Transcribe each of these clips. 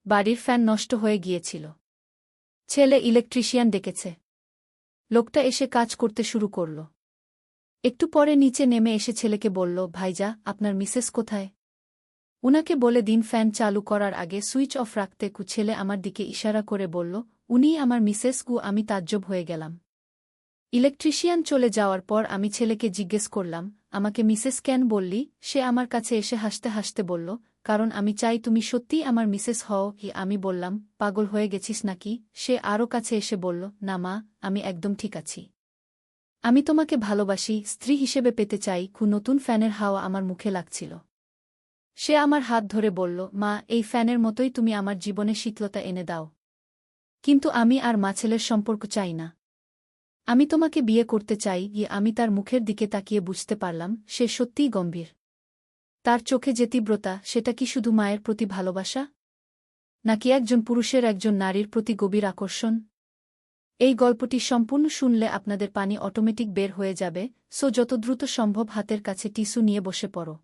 বাড়ির ফ্যান নষ্ট হয়ে গিয়েছিল। ছেলে ইলেকট্রিশিয়ান ডেকেছে। লোকটা এসে কাজ করতে শুরু করল। একটু পরে নিচে নেমে এসে ছেলেকে বলল, ভাইজা, আপনার মিসেস কোথায়? উনাকে বলে দিন ফ্যান চালু করার আগে সুইচ অফ রাখতে। ছেলে আমার দিকে ইশারা করে বলল, উনিই আমার মিসেস। আমি তাজ্জব হয়ে গেলাম। ইলেকট্রিশিয়ান চলে যাওয়ার পর আমি ছেলেকে জিজ্ঞেস করলাম, আমাকে মিসেস কেন বললি? সে আমার কাছে এসে হাসতে হাসতে বলল, কারণ আমি চাই তুমি সত্যিই আমার মিসেস হও। আমি বললাম, পাগল হয়ে গেছিস নাকি? সে আরও কাছে এসে বলল, না মা, আমি একদম ঠিক আছি। আমি তোমাকে ভালোবাসি, স্ত্রী হিসেবে পেতে চাই। নতুন ফ্যানের হাওয়া আমার মুখে লাগছিল। সে আমার হাত ধরে বলল, মা, এই ফ্যানের মতোই তুমি আমার জীবনে শীতলতা এনে দাও। কিন্তু আমি আর মা ছেলের সম্পর্ক চাই না। আমি তোমাকে বিয়ে করতে চাই। আমি তার মুখের দিকে তাকিয়ে বুঝতে পারলাম সে সত্যিই গম্ভীর। তার চোখে যে তীব্রতা, সেটা কি শুধু মায়ের প্রতি ভালোবাসা, নাকি একজন পুরুষের একজন নারীর প্রতি গভীর আকর্ষণ? এই গল্পটি সম্পূর্ণ শুনলে আপনাদের পানি অটোমেটিক বের হয়ে যাবে। যত দ্রুত সম্ভব হাতের কাছে টিস্যু নিয়ে বসে পড়ো।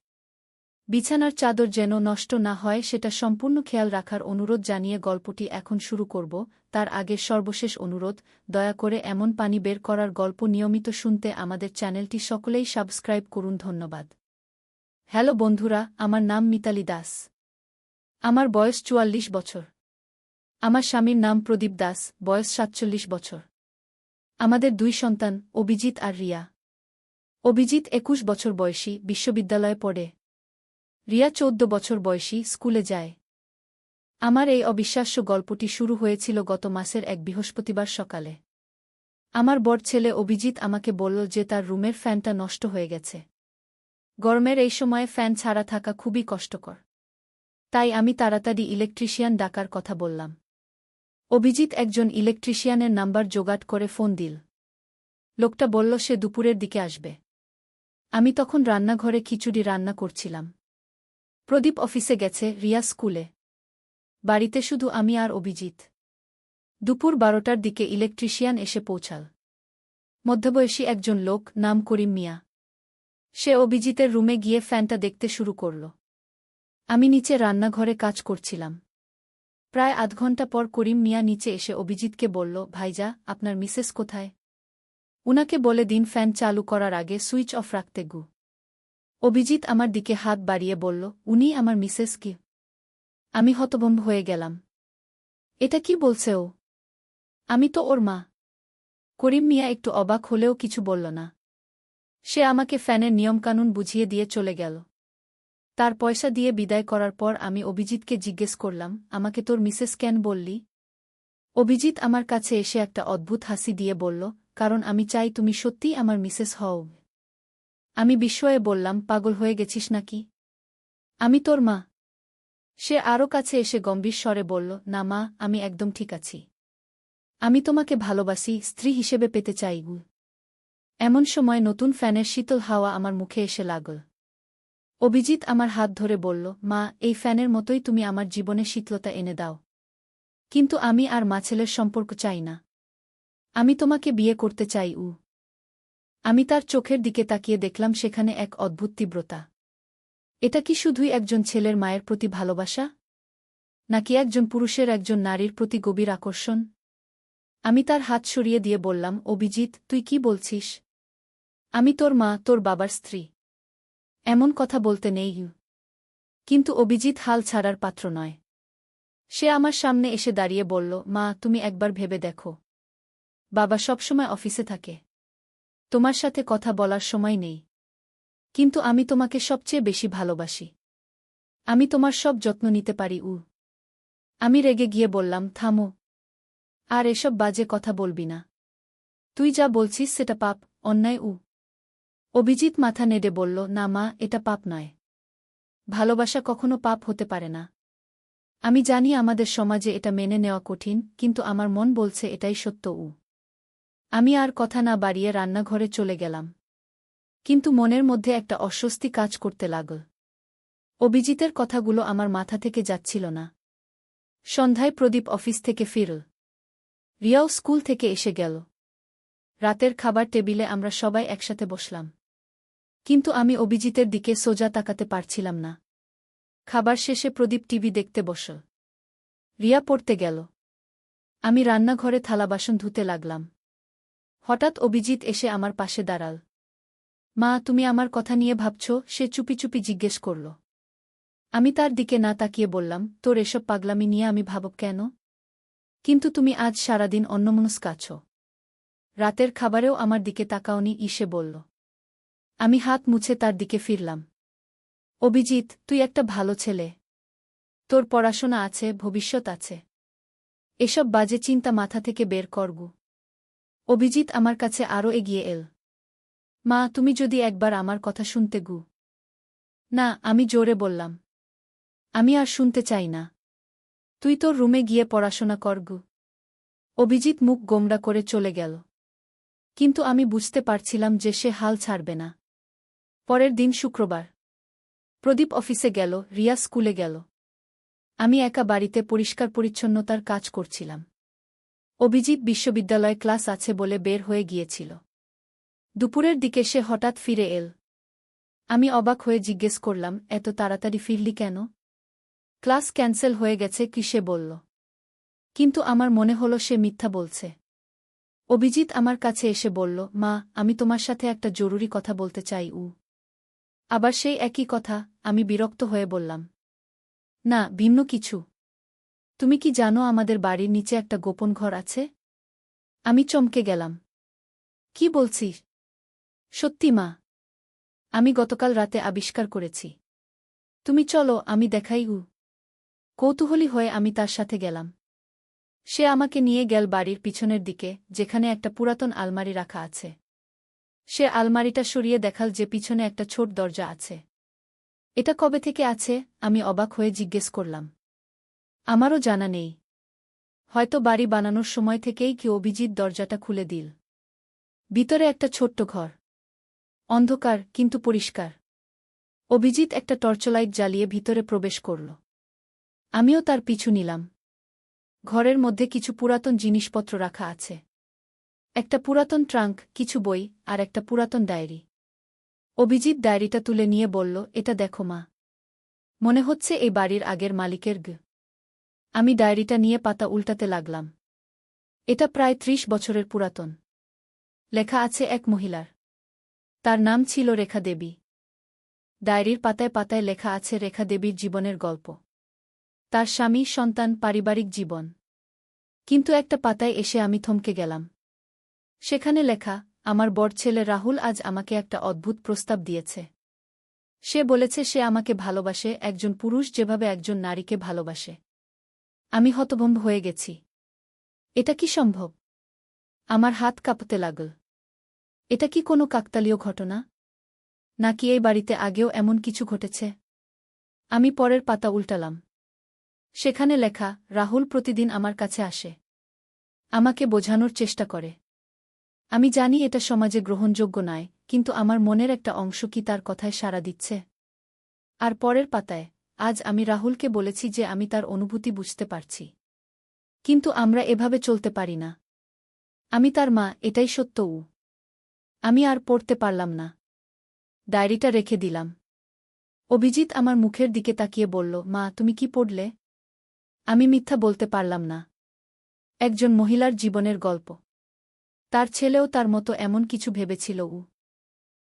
বিছানার চাদর যেন নষ্ট না হয় সেটা সম্পূর্ণ খেয়াল রাখার অনুরোধ জানিয়ে গল্পটি এখন শুরু করব। তার আগে সর্বশেষ অনুরোধ, দয়া করে এমন পানি বের করার গল্প নিয়মিত শুনতে আমাদের চ্যানেলটি সকলেই সাবস্ক্রাইব করুন। ধন্যবাদ। হ্যালো বন্ধুরা, আমার নাম মিতালি দাস। আমার বয়স ৪৪ বছর। আমার স্বামীর নাম প্রদীপ দাস, বয়স ৪৭ বছর। আমাদের ২ সন্তান, অভিজিৎ আর রিয়া। অভিজিৎ ২১ বছর বয়সী, বিশ্ববিদ্যালয়ে পড়ে। রিয়া ১৪ বছর বয়সী, স্কুলে যায়। আমার এই অবিশ্বাস্য গল্পটি শুরু হয়েছিল গত মাসের এক বৃহস্পতিবার সকালে। আমার বড় ছেলে অভিজিৎ আমাকে বলল যে তার রুমের ফ্যানটা নষ্ট হয়ে গেছে। গরমের এই সময়ে ফ্যান ছাড়া থাকা খুবই কষ্টকর। তাই আমি তাড়াতাড়ি ইলেকট্রিশিয়ান ডাকার কথা বললাম। অভিজিৎ একজন ইলেকট্রিশিয়ানের নাম্বার জোগাড় করে ফোন দিল। লোকটা বলল সে দুপুরের দিকে আসবে। আমি তখন রান্নাঘরে খিচুড়ি রান্না করছিলাম। প্রদীপ অফিসে গেছে, রিয়া স্কুলে। বাড়িতে শুধু আমি আর অভিজিৎ। দুপুর ১২টার দিকে ইলেকট্রিশিয়ান এসে পৌঁছাল। মধ্যবয়সী একজন লোক, নাম করিম মিয়া। সে অভিজিতের রুমে গিয়ে ফ্যানটা দেখতে শুরু করল। আমি নিচে রান্নাঘরে কাজ করছিলাম। প্রায় আধ ঘণ্টা পর করিম মিয়া নিচে এসে অভিজিৎকে বলল, ভাইজা, আপনার মিসেস কোথায়? উনাকে বলে দিন ফ্যান চালু করার আগে সুইচ অফ রাখতে। অভিজিৎ আমার দিকে হাত বাড়িয়ে বলল, উনিই আমার মিসেস। কি? আমি হতভম্ব হয়ে গেলাম। এটা কি বলছে ও? আমি তো ওর মা। করিম মিয়া একটু অবাক হলেও কিছু বলল না। সে আমাকে ফ্যানের নিয়মকানুন বুঝিয়ে দিয়ে চলে গেল। তার পয়সা দিয়ে বিদায় করার পর আমি অভিজিৎকে জিজ্ঞেস করলাম, আমাকে তোর মিসেস কেন বললি? অভিজিৎ আমার কাছে এসে একটা অদ্ভুত হাসি দিয়ে বলল, কারণ আমি চাই তুমি সত্যিই আমার মিসেস হও। আমি বিস্ময়ে বললাম, পাগল হয়ে গেছিস নাকি? আমি তোর মা। সে আরও কাছে এসে গম্ভীর স্বরে বলল, না মা, আমি একদম ঠিক আছি। আমি তোমাকে ভালোবাসি, স্ত্রী হিসেবে পেতে চাই। এমন সময় নতুন ফ্যানের শীতল হাওয়া আমার মুখে এসে লাগল। অভিজিৎ আমার হাত ধরে বলল, মা, এই ফ্যানের মতোই তুমি আমার জীবনে শীতলতা এনে দাও। কিন্তু আমি আর মা ছেলের সম্পর্ক চাই না। আমি তোমাকে বিয়ে করতে চাই। আমি তার চোখের দিকে তাকিয়ে দেখলাম সেখানে এক অদ্ভুত তীব্রতা। এটা কি শুধুই একজন ছেলের মায়ের প্রতি ভালোবাসা, নাকি একজন পুরুষের একজন নারীর প্রতি গভীর আকর্ষণ? আমি তার হাত সরিয়ে দিয়ে বললাম, অভিজিৎ, তুই কি বলছিস? আমি তোর মা, তোর বাবার স্ত্রী। এমন কথা বলতে নেই। কিন্তু অভিজিৎ হাল ছাড়ার পাত্র নয়। সে আমার সামনে এসে দাঁড়িয়ে বলল, মা, তুমি একবার ভেবে দেখো। বাবা সবসময় অফিসে থাকে। তোমার সাথে কথা বলার সময় নেই। কিন্তু আমি তোমাকে সবচেয়ে বেশি ভালোবাসি। আমি তোমার সব যত্ন নিতে পারি। আমি রেগে গিয়ে বললাম, থামো। আর এসব বাজে কথা বলবি না। তুই যা বলছিস সেটা পাপ, অন্যায়। অভিজিৎ মাথা নেড়ে বলল, না মা, এটা পাপ নয়। ভালোবাসা কখনো পাপ হতে পারে না। আমি জানি আমাদের সমাজে এটা মেনে নেওয়া কঠিন, কিন্তু আমার মন বলছে এটাই সত্য। আমি আর কথা না বাড়িয়ে রান্নাঘরে চলে গেলাম। কিন্তু মনের মধ্যে একটা অস্বস্তি কাজ করতে লাগল। অভিজিতের কথাগুলো আমার মাথা থেকে যাচ্ছিল না। সন্ধ্যায় প্রদীপ অফিস থেকে ফিরল। রিয়াও স্কুল থেকে এসে গেল। রাতের খাবার টেবিলে আমরা সবাই একসাথে বসলাম। কিন্তু আমি অভিজিতের দিকে সোজা তাকাতে পারছিলাম না। খাবার শেষে প্রদীপ টিভি দেখতে বসল। রিয়া পড়তে গেল। আমি রান্নাঘরে থালাবাসন ধুতে লাগলাম। হঠাৎ অভিজিৎ এসে আমার পাশে দাঁড়াল। মা, তুমি আমার কথা নিয়ে ভাবছ? সে চুপি চুপি জিজ্ঞেস করল। আমি তার দিকে না তাকিয়ে বললাম, তোর এসব পাগলামি নিয়ে আমি ভাবব কেন? কিন্তু তুমি আজ সারাদিন অন্যমনস্ক আছো। রাতের খাবারেও আমার দিকে তাকাওনি, সে বলল। আমি হাত মুছে তার দিকে ফিরলাম। অভিজিৎ, তুই একটা ভালো ছেলে। তোর পড়াশোনা আছে, ভবিষ্যৎ আছে। এসব বাজে চিন্তা মাথা থেকে বের করগু। অভিজিৎ আমার কাছে আরও এগিয়ে এল। মা, তুমি যদি একবার আমার কথা শুনতে গু। না, আমি জোরে বললাম। আমি আর শুনতে চাই না। তুই তোর রুমে গিয়ে পড়াশোনা করগু। অভিজিৎ মুখ গোমড়া করে চলে গেল। কিন্তু আমি বুঝতে পারছিলাম যে সে হাল ছাড়বে না। পরের দিন শুক্রবার। প্রদীপ অফিসে গেল, রিয়া স্কুলে গেল। আমি একা বাড়িতে পরিষ্কার পরিচ্ছন্নতার কাজ করছিলাম। অভিজিৎ বিশ্ববিদ্যালয়ে ক্লাস আছে বলে বের হয়ে গিয়েছিল। দুপুরের দিকে সে হঠাৎ ফিরে এল। আমি অবাক হয়ে জিজ্ঞেস করলাম, এত তাড়াতাড়ি ফিরলি কেন? ক্লাস ক্যান্সেল হয়ে গেছে কি, সে বলল। কিন্তু আমার মনে হলো সে মিথ্যা বলছে। অভিজিৎ আমার কাছে এসে বলল, মা, আমি তোমার সাথে একটা জরুরি কথা বলতে চাই। আবার সেই একই কথা। আমি বিরক্ত হয়ে বললাম, না, ভিন্ন কিছু। তুমি কি জানো আমাদের বাড়ির নিচে একটা গোপন ঘর আছে? আমি চমকে গেলাম। কি বলছিস? সত্যি মা। আমি গতকাল রাতে আবিষ্কার করেছি। তুমি চলো, আমি দেখাই। কৌতূহলী হয়ে আমি তার সাথে গেলাম। সে আমাকে নিয়ে গেল বাড়ির পিছনের দিকে, যেখানে একটা পুরাতন আলমারি রাখা আছে। সে আলমারিটা সরিয়ে দেখাল যে পিছনে একটা ছোট দরজা আছে। এটা কবে থেকে আছে? আমি অবাক হয়ে জিজ্ঞেস করলাম। আমারও জানা নেই। হয়তো বাড়ি বানানোর সময় থেকেই কি অভিজিৎ দরজাটা খুলে দিল। ভিতরে একটা ছোট্ট ঘর। অন্ধকার, কিন্তু পরিষ্কার। অভিজিৎ একটা টর্চলাইট জ্বালিয়ে ভিতরে প্রবেশ করল। আমিও তার পিছু নিলাম। ঘরের মধ্যে কিছু পুরাতন জিনিসপত্র রাখা আছে। একটা পুরাতন ট্রাঙ্ক, কিছু বই, আর একটা পুরাতন ডায়েরি। অভিজিৎ ডায়েরিটা তুলে নিয়ে বলল, এটা দেখো মা। মনে হচ্ছে এই বাড়ির আগের মালিকের আমি ডায়েরিটা নিয়ে পাতা উল্টাতে লাগলাম। এটা প্রায় ৩০ বছরের পুরাতন। লেখা আছে এক মহিলার। তার নাম ছিল রেখা দেবী। ডায়েরির পাতায় পাতায় লেখা আছে রেখা দেবীর জীবনের গল্প। তার স্বামী, সন্তান, পারিবারিক জীবন। কিন্তু একটা পাতায় এসে আমি থমকে গেলাম। সেখানে লেখা, আমার বড় ছেলে রাহুল আজ আমাকে একটা অদ্ভুত প্রস্তাব দিয়েছে। সে বলেছে সে আমাকে ভালোবাসে, একজন পুরুষ যেভাবে একজন নারীকে ভালোবাসে। আমি হতভম্ব হয়ে গেছি। এটা কি সম্ভব? আমার হাত কাঁপতে লাগল। এটা কি কোনো কাকতালীয় ঘটনা? নাকি এই বাড়িতে আগেও এমন কিছু ঘটেছে? আমি পরের পাতা উল্টালাম। সেখানে লেখা, রাহুল প্রতিদিন আমার কাছে আসে। আমাকে বোঝানোর চেষ্টা করে। আমি জানি এটা সমাজে গ্রহণযোগ্য নয়, কিন্তু আমার মনের একটা অংশ কি তার কথায় সাড়া দিচ্ছে। আর পরের পাতায়, আজ আমি রাহুলকে বলেছি যে আমি তার অনুভূতি বুঝতে পারছি। কিন্তু আমরা এভাবে চলতে পারি না। আমি তার মা, এটাই সত্য। আমি আর পড়তে পারলাম না। ডায়েরিটা রেখে দিলাম। অভিজিৎ আমার মুখের দিকে তাকিয়ে বলল, মা, তুমি কি পড়লে? আমি মিথ্যা বলতে পারলাম না। একজন মহিলার জীবনের গল্প। তার ছেলেও তার মতো এমন কিছু ভেবেছিল।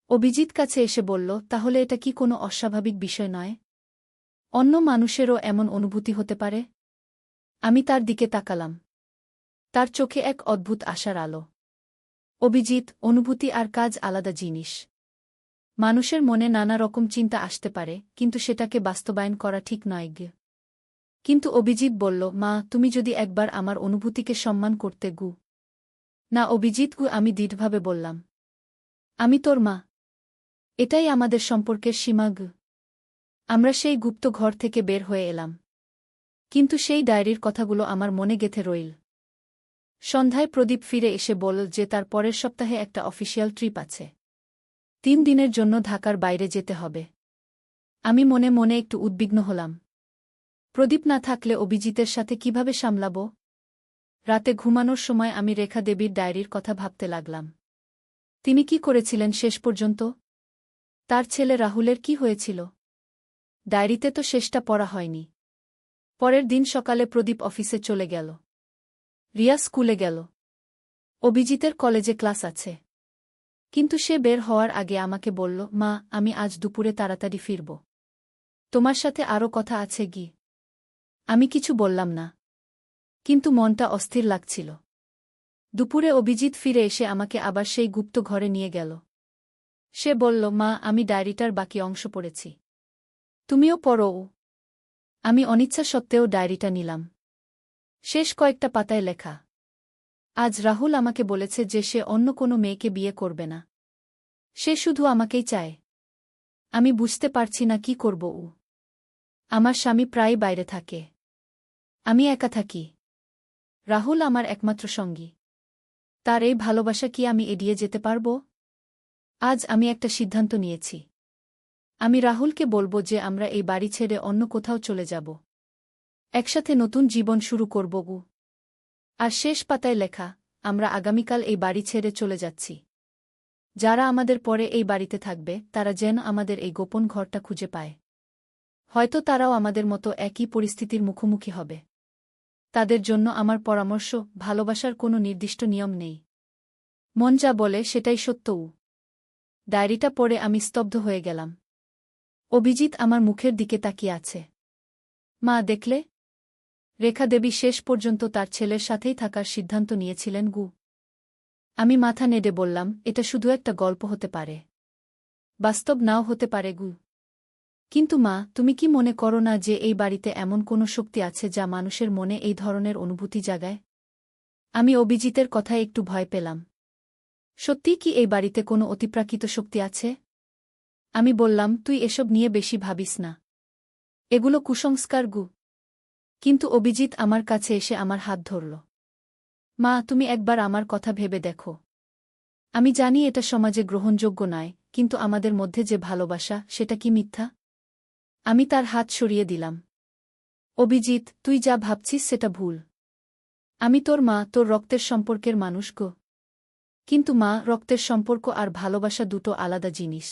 অভিজিৎ কাছে এসে বলল, তাহলে এটা কি কোনো অস্বাভাবিক বিষয় নয়? অন্য মানুষেরও এমন অনুভূতি হতে পারে? আমি তার দিকে তাকালাম। তার চোখে এক অদ্ভুত আশার আলো। অভিজিৎ, অনুভূতি আর কাজ আলাদা জিনিস। মানুষের মনে নানা রকম চিন্তা আসতে পারে, কিন্তু সেটাকে বাস্তবায়ন করা ঠিক নয়। কিন্তু অভিজিৎ বলল, মা, তুমি যদি একবার আমার অনুভূতিকে সম্মান করতে। না অভিজিৎ, আমি দৃঢ়ভাবে বললাম। আমি তোর মা। এটাই আমাদের সম্পর্কের সীমা। আমরা সেই গুপ্ত ঘর থেকে বের হয়ে এলাম। কিন্তু সেই ডায়েরির কথাগুলো আমার মনে গেঁথে রইল। সন্ধ্যায় প্রদীপ ফিরে এসে বলল যে তার পরের সপ্তাহে একটা অফিসিয়াল ট্রিপ আছে। ৩ দিনের জন্য ঢাকার বাইরে যেতে হবে। আমি মনে মনে একটু উদ্বিগ্ন হলাম। প্রদীপ না থাকলে অভিজিতের সাথে কিভাবে সামলাব? রাতে ঘুমানোর সময় আমি রেখা দেবীর ডায়েরির কথা ভাবতে লাগলাম। তিনি কি করেছিলেন শেষ পর্যন্ত? তার ছেলে রাহুলের কি হয়েছিল? ডায়েরিতে তো শেষটা পড়া হয়নি। পরের দিন সকালে প্রদীপ অফিসে চলে গেল। রিয়া স্কুলে গেল। অভিজিতের কলেজে ক্লাস আছে। কিন্তু সে বের হওয়ার আগে আমাকে বলল, মা, আমি আজ দুপুরে তাড়াতাড়ি ফিরব। তোমার সাথে আরও কথা আছে কি? আমি কিছু বললাম না। কিন্তু মনটা অস্থির লাগছিল। দুপুরে অভিজিৎ ফিরে এসে আমাকে আবার সেই গুপ্ত ঘরে নিয়ে গেল। সে বলল, মা, আমি ডায়েরিটার বাকি অংশ পড়েছি। তুমিও পড়ো। আমি অনিচ্ছা সত্ত্বেও ডায়েরিটা নিলাম। শেষ কয়েকটা পাতায় লেখা, আজ রাহুল আমাকে বলেছে যে সে অন্য কোনো মেয়েকে বিয়ে করবে না। সে শুধু আমাকেই চায়। আমি বুঝতে পারছি না কি করব। আমার স্বামী প্রায় বাইরে থাকে। আমি একা থাকি। রাহুল আমার একমাত্র সঙ্গী। তার এই ভালোবাসা কি আমি এড়িয়ে যেতে পারব? আজ আমি একটা সিদ্ধান্ত নিয়েছি। আমি রাহুলকে বলবো যে আমরা এই বাড়ি ছেড়ে অন্য কোথাও চলে যাব। একসাথে নতুন জীবন শুরু করব। আর শেষ পাতায় লেখা, আমরা আগামীকাল এই বাড়ি ছেড়ে চলে যাচ্ছি। যারা আমাদের পরে এই বাড়িতে থাকবে তারা যেন আমাদের এই গোপন ঘরটা খুঁজে পায়। হয়তো তারাও আমাদের মতো একই পরিস্থিতির মুখোমুখি হবে। তাদের জন্য আমার পরামর্শ, ভালোবাসার কোনো নির্দিষ্ট নিয়ম নেই। মন যা বলে সেটাই সত্যও। ডায়েরিটা পড়ে আমি স্তব্ধ হয়ে গেলাম। অভিজিৎ আমার মুখের দিকে তাকিয়ে আছে। মা, দেখলে? রেখা দেবী শেষ পর্যন্ত তার ছেলের সাথেই থাকার সিদ্ধান্ত নিয়েছিলেন। আমি মাথা নেড়ে বললাম, এটা শুধু একটা গল্প হতে পারে। বাস্তব নাও হতে পারে। কিন্তু মা, তুমি কি মনে করো না যে এই বাড়িতে এমন কোনো শক্তি আছে যা মানুষের মনে এই ধরনের অনুভূতি জাগায়? আমি অভিজিতের কথায় একটু ভয় পেলাম। সত্যিই কি এই বাড়িতে কোনো অতিপ্রাকৃত শক্তি আছে? আমি বললাম, তুই এসব নিয়ে বেশি ভাবিস না। এগুলো কুসংস্কার। কিন্তু অভিজিৎ আমার কাছে এসে আমার হাত ধরল। মা, তুমি একবার আমার কথা ভেবে দেখো। আমি জানি এটা সমাজে গ্রহণযোগ্য নয়, কিন্তু আমাদের মধ্যে যে ভালোবাসা, সেটা কি মিথ্যা? আমি তার হাত সরিয়ে দিলাম। অভিজিৎ, তুই যা ভাবছিস সেটা ভুল। আমি তোর মা, তোর রক্তের সম্পর্কের মানুষ। কিন্তু মা, রক্তের সম্পর্ক আর ভালোবাসা দুটো আলাদা জিনিস।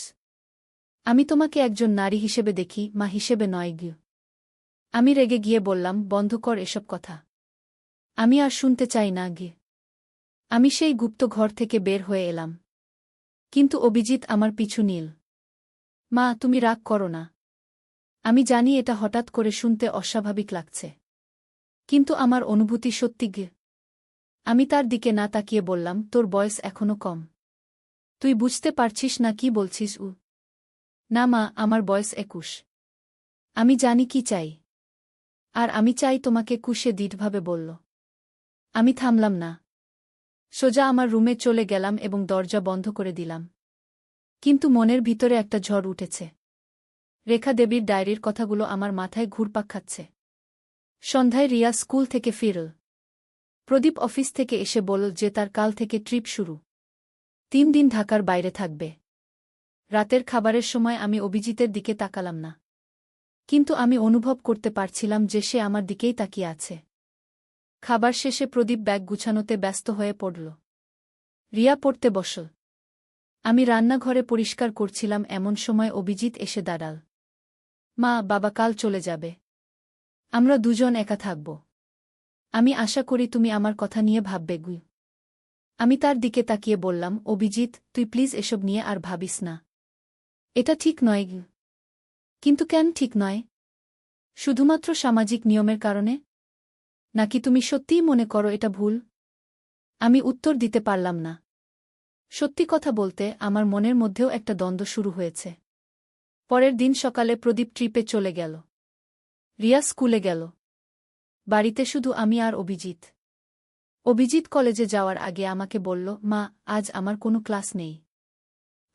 আমি তোমাকে একজন নারী হিসেবে দেখি, মা হিসেবে নয়। আমি রেগে গিয়ে বললাম, বন্ধ কর এসব কথা। আমি আর শুনতে চাই না। আমি সেই গুপ্ত ঘর থেকে বের হয়ে এলাম। কিন্তু অভিজিৎ আমার পিছু নিল। মা, তুমি রাগ করো না। আমি জানি এটা হঠাৎ করে শুনতে অস্বাভাবিক লাগছে। কিন্তু আমার অনুভূতি সত্যি। আমি তার দিকে না তাকিয়ে বললাম, তোর বয়স এখনো কম। তুই বুঝতে পারছিস না কি বলছিস? না মা, আমার বয়স 21। আমি জানি কি চাই। আর আমি চাই তোমাকে। কুশে দৃঢ়ভাবে বলল। আমি থামলাম না। সোজা আমার রুমে চলে গেলাম এবং দরজা বন্ধ করে দিলাম। কিন্তু মনের ভিতরে একটা ঝড় উঠেছে। রেখা দেবীর ডায়েরির কথাগুলো আমার মাথায় ঘুরপাক খাচ্ছে। সন্ধ্যায় রিয়া স্কুল থেকে ফিরল। প্রদীপ অফিস থেকে এসে বলল যে তার কাল থেকে ট্রিপ শুরু। 3 দিন ঢাকার বাইরে থাকবে। রাতের খাবারের সময় আমি অভিজিতের দিকে তাকালাম না। কিন্তু আমি অনুভব করতে পারছিলাম যে সে আমার দিকেই তাকিয়ে আছে। খাবার শেষে প্রদীপ ব্যাগ গুছানোতে ব্যস্ত হয়ে পড়ল। রিয়া পড়তে বসল। আমি রান্নাঘরে পরিষ্কার করছিলাম, এমন সময় অভিজিৎ এসে দাঁড়াল। মা, বাবা কাল চলে যাবে। আমরা দুজন একা থাকব। আমি আশা করি তুমি আমার কথা নিয়ে ভাববে। আমি তার দিকে তাকিয়ে বললাম, অভিজিৎ, তুই প্লিজ এসব নিয়ে আর ভাবিস না। এটা ঠিক নয়। কিন্তু কেন ঠিক নয়? শুধুমাত্র সামাজিক নিয়মের কারণে? নাকি তুমি সত্যিই মনে করো এটা ভুল? আমি উত্তর দিতে পারলাম না। সত্যি কথা বলতে, আমার মনের মধ্যেও একটা দ্বন্দ্ব শুরু হয়েছে। পরের দিন সকালে প্রদীপ ট্রিপে চলে গেল। রিয়া স্কুলে গেল। বাড়িতে শুধু আমি আর অভিজিৎ। অভিজিৎ কলেজে যাওয়ার আগে আমাকে বলল, মা, আজ আমার কোনো ক্লাস নেই।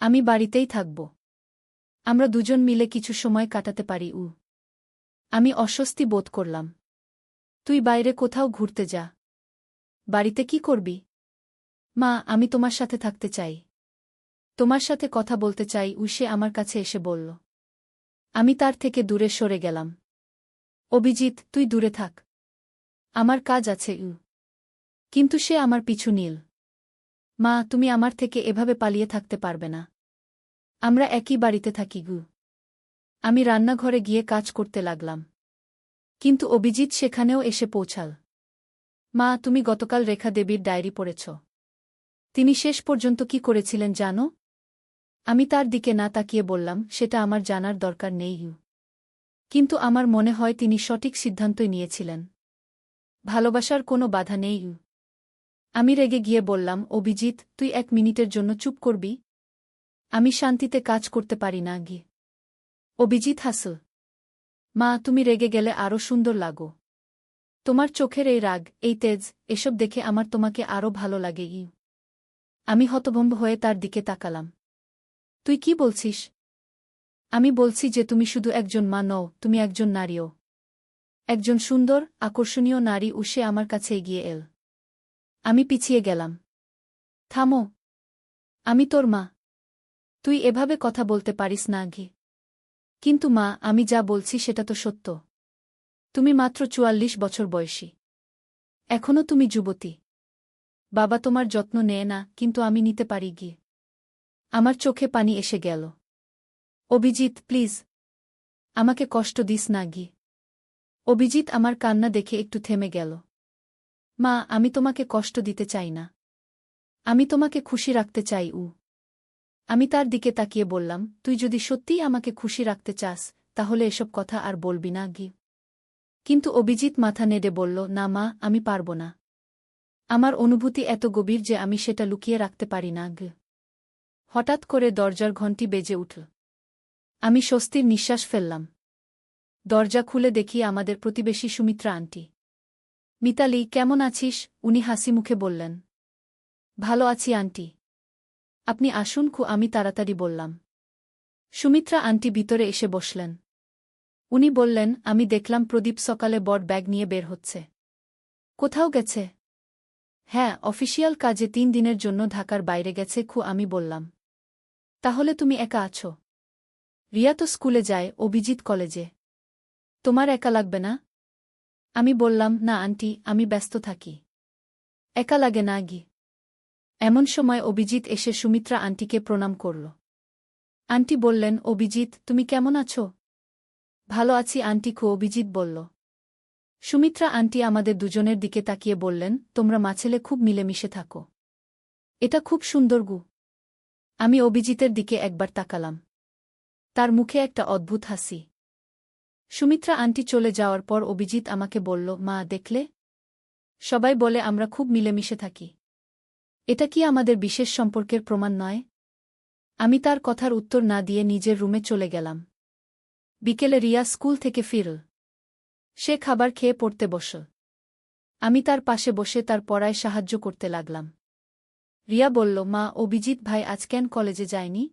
আমি বাড়িতেই থাকব। আমরা দুজন মিলে কিছু সময় কাটাতে পারি। আমি অস্বস্তি বোধ করলাম। তুই বাইরে কোথাও ঘুরতে যা। বাড়িতে কি করবি? মা, আমি তোমার সাথে থাকতে চাই। তোমার সাথে কথা বলতে চাই। সে আমার কাছে এসে বলল। আমি তার থেকে দূরে সরে গেলাম। অভিজিৎ, তুই দূরে থাক। আমার কাজ আছে। কিন্তু সে আমার পিছু নিল। মা, তুমি আমার থেকে এভাবে পালিয়ে থাকতে পারবে না। আমরা একই বাড়িতে থাকি। আমি রান্নাঘরে গিয়ে কাজ করতে লাগলাম। কিন্তু অভিজিৎ সেখানেও এসে পৌঁছাল। মা, তুমি গতকাল রেখা দেবীর ডায়েরি পড়েছ। তিনি শেষ পর্যন্ত কি করেছিলেন জানো? আমি তার দিকে না তাকিয়ে বললাম, সেটা আমার জানার দরকার নেই। কিন্তু আমার মনে হয় তিনি সঠিক সিদ্ধান্তই নিয়েছিলেন। ভালোবাসার কোনো বাধা নেই। আমি রেগে গিয়ে বললাম, অভিজিৎ, তুই 1 মিনিটের জন্য চুপ করবি? আমি শান্তিতে কাজ করতে পারি না গি। অভিজিৎ হাসল। মা, তুমি রেগে গেলে আরও সুন্দর লাগো। তোমার চোখের এই রাগ, এই তেজ, এসব দেখে আমার তোমাকে আরও ভালো লাগে। আমি হতভম্ব হয়ে তার দিকে তাকালাম। তুই কি বলছিস? আমি বলছি যে তুমি শুধু একজন মা নও, তুমি একজন নারীও। একজন সুন্দর, আকর্ষণীয় নারী। সে আমার কাছে এগিয়ে এল। আমি পিছিয়ে গেলাম। থামো। আমি তোর মা। তুই এভাবে কথা বলতে পারিস না ঘি। কিন্তু মা, আমি যা বলছি সেটা তো সত্য। তুমি মাত্র 44 বছর বয়সী। এখনও তুমি যুবতী। বাবা তোমার যত্ন নেয় না, কিন্তু আমি নিতে পারি গি। আমার চোখে পানি এসে গেল। অভিজিৎ, প্লিজ। আমাকে কষ্ট দিস না গি। অভিজিৎ আমার কান্না দেখে একটু থেমে গেল। মা, আমি তোমাকে কষ্ট দিতে চাই না। আমি তোমাকে খুশি রাখতে চাই। আমি তার দিকে তাকিয়ে বললাম, তুই যদি সত্যিই আমাকে খুশি রাখতে চাস, তাহলে এসব কথা আর বলবি না গি। কিন্তু অভিজিৎ মাথা নেড়ে বলল, না মা, আমি পারব না। আমার অনুভূতি এত গভীর যে আমি সেটা লুকিয়ে রাখতে পারি না গ। হঠাৎ করে দরজার ঘণ্টি বেজে উঠল। আমি স্বস্তির নিঃশ্বাস ফেললাম। দরজা খুলে দেখি আমাদের প্রতিবেশী সুমিত্রা আন্টি। মিতালি, কেমন আছিস? উনি হাসি মুখে বললেন। ভালো আছি আন্টি। আপনি আসুন। আমি তাড়াতাড়ি বললাম। সুমিত্রা আন্টি ভিতরে এসে বসলেন। উনি বললেন, আমি দেখলাম প্রদীপ সকালে বড় ব্যাগ নিয়ে বের হচ্ছে। কোথাও গেছে? হ্যাঁ, অফিসিয়াল কাজে 3 দিনের জন্য ঢাকার বাইরে গেছে। আমি বললাম। তাহলে তুমি একা আছো? রিয়া তো স্কুলে যায়, অভিজিৎ কলেজে। তোমার একা লাগবে না? আমি বললাম, না আন্টি, আমি ব্যস্ত থাকি। একা লাগে না গি। এমন সময় অভিজিৎ এসে সুমিত্রা আন্টিকে প্রণাম করল। আন্টি বললেন, অভিজিৎ, তুমি কেমন আছো? ভালো আছি আন্টি। অভিজিৎ বলল। সুমিত্রা আন্টি আমাদের দুজনের দিকে তাকিয়ে বললেন, তোমরা মাছেলে খুব মিলেমিশে থাকো। এটা খুব সুন্দর গু। আমি অভিজিতের দিকে একবার তাকালাম। তার মুখে একটা অদ্ভুত হাসি। সুমিত্রা আন্টি চলে যাওয়ার পর অভিজিৎ আমাকে বলল, মা, দেখলে? সবাই বলে আমরা খুব মিলেমিশে থাকি। এটা কি আমাদের বিশেষ সম্পর্কের প্রমাণ নয়? আমি তার কথার উত্তর না দিয়ে নিজের রুমে চলে গেলাম। বিকেলে রিয়া স্কুল থেকে ফিরল। সে খাবার খেয়ে পড়তে বসল। আমি তার পাশে বসে তার পড়ায় সাহায্য করতে লাগলাম। রিয়া বলল, মা, অভিজিৎ ভাই আজ কেন কলেজে যায়নি?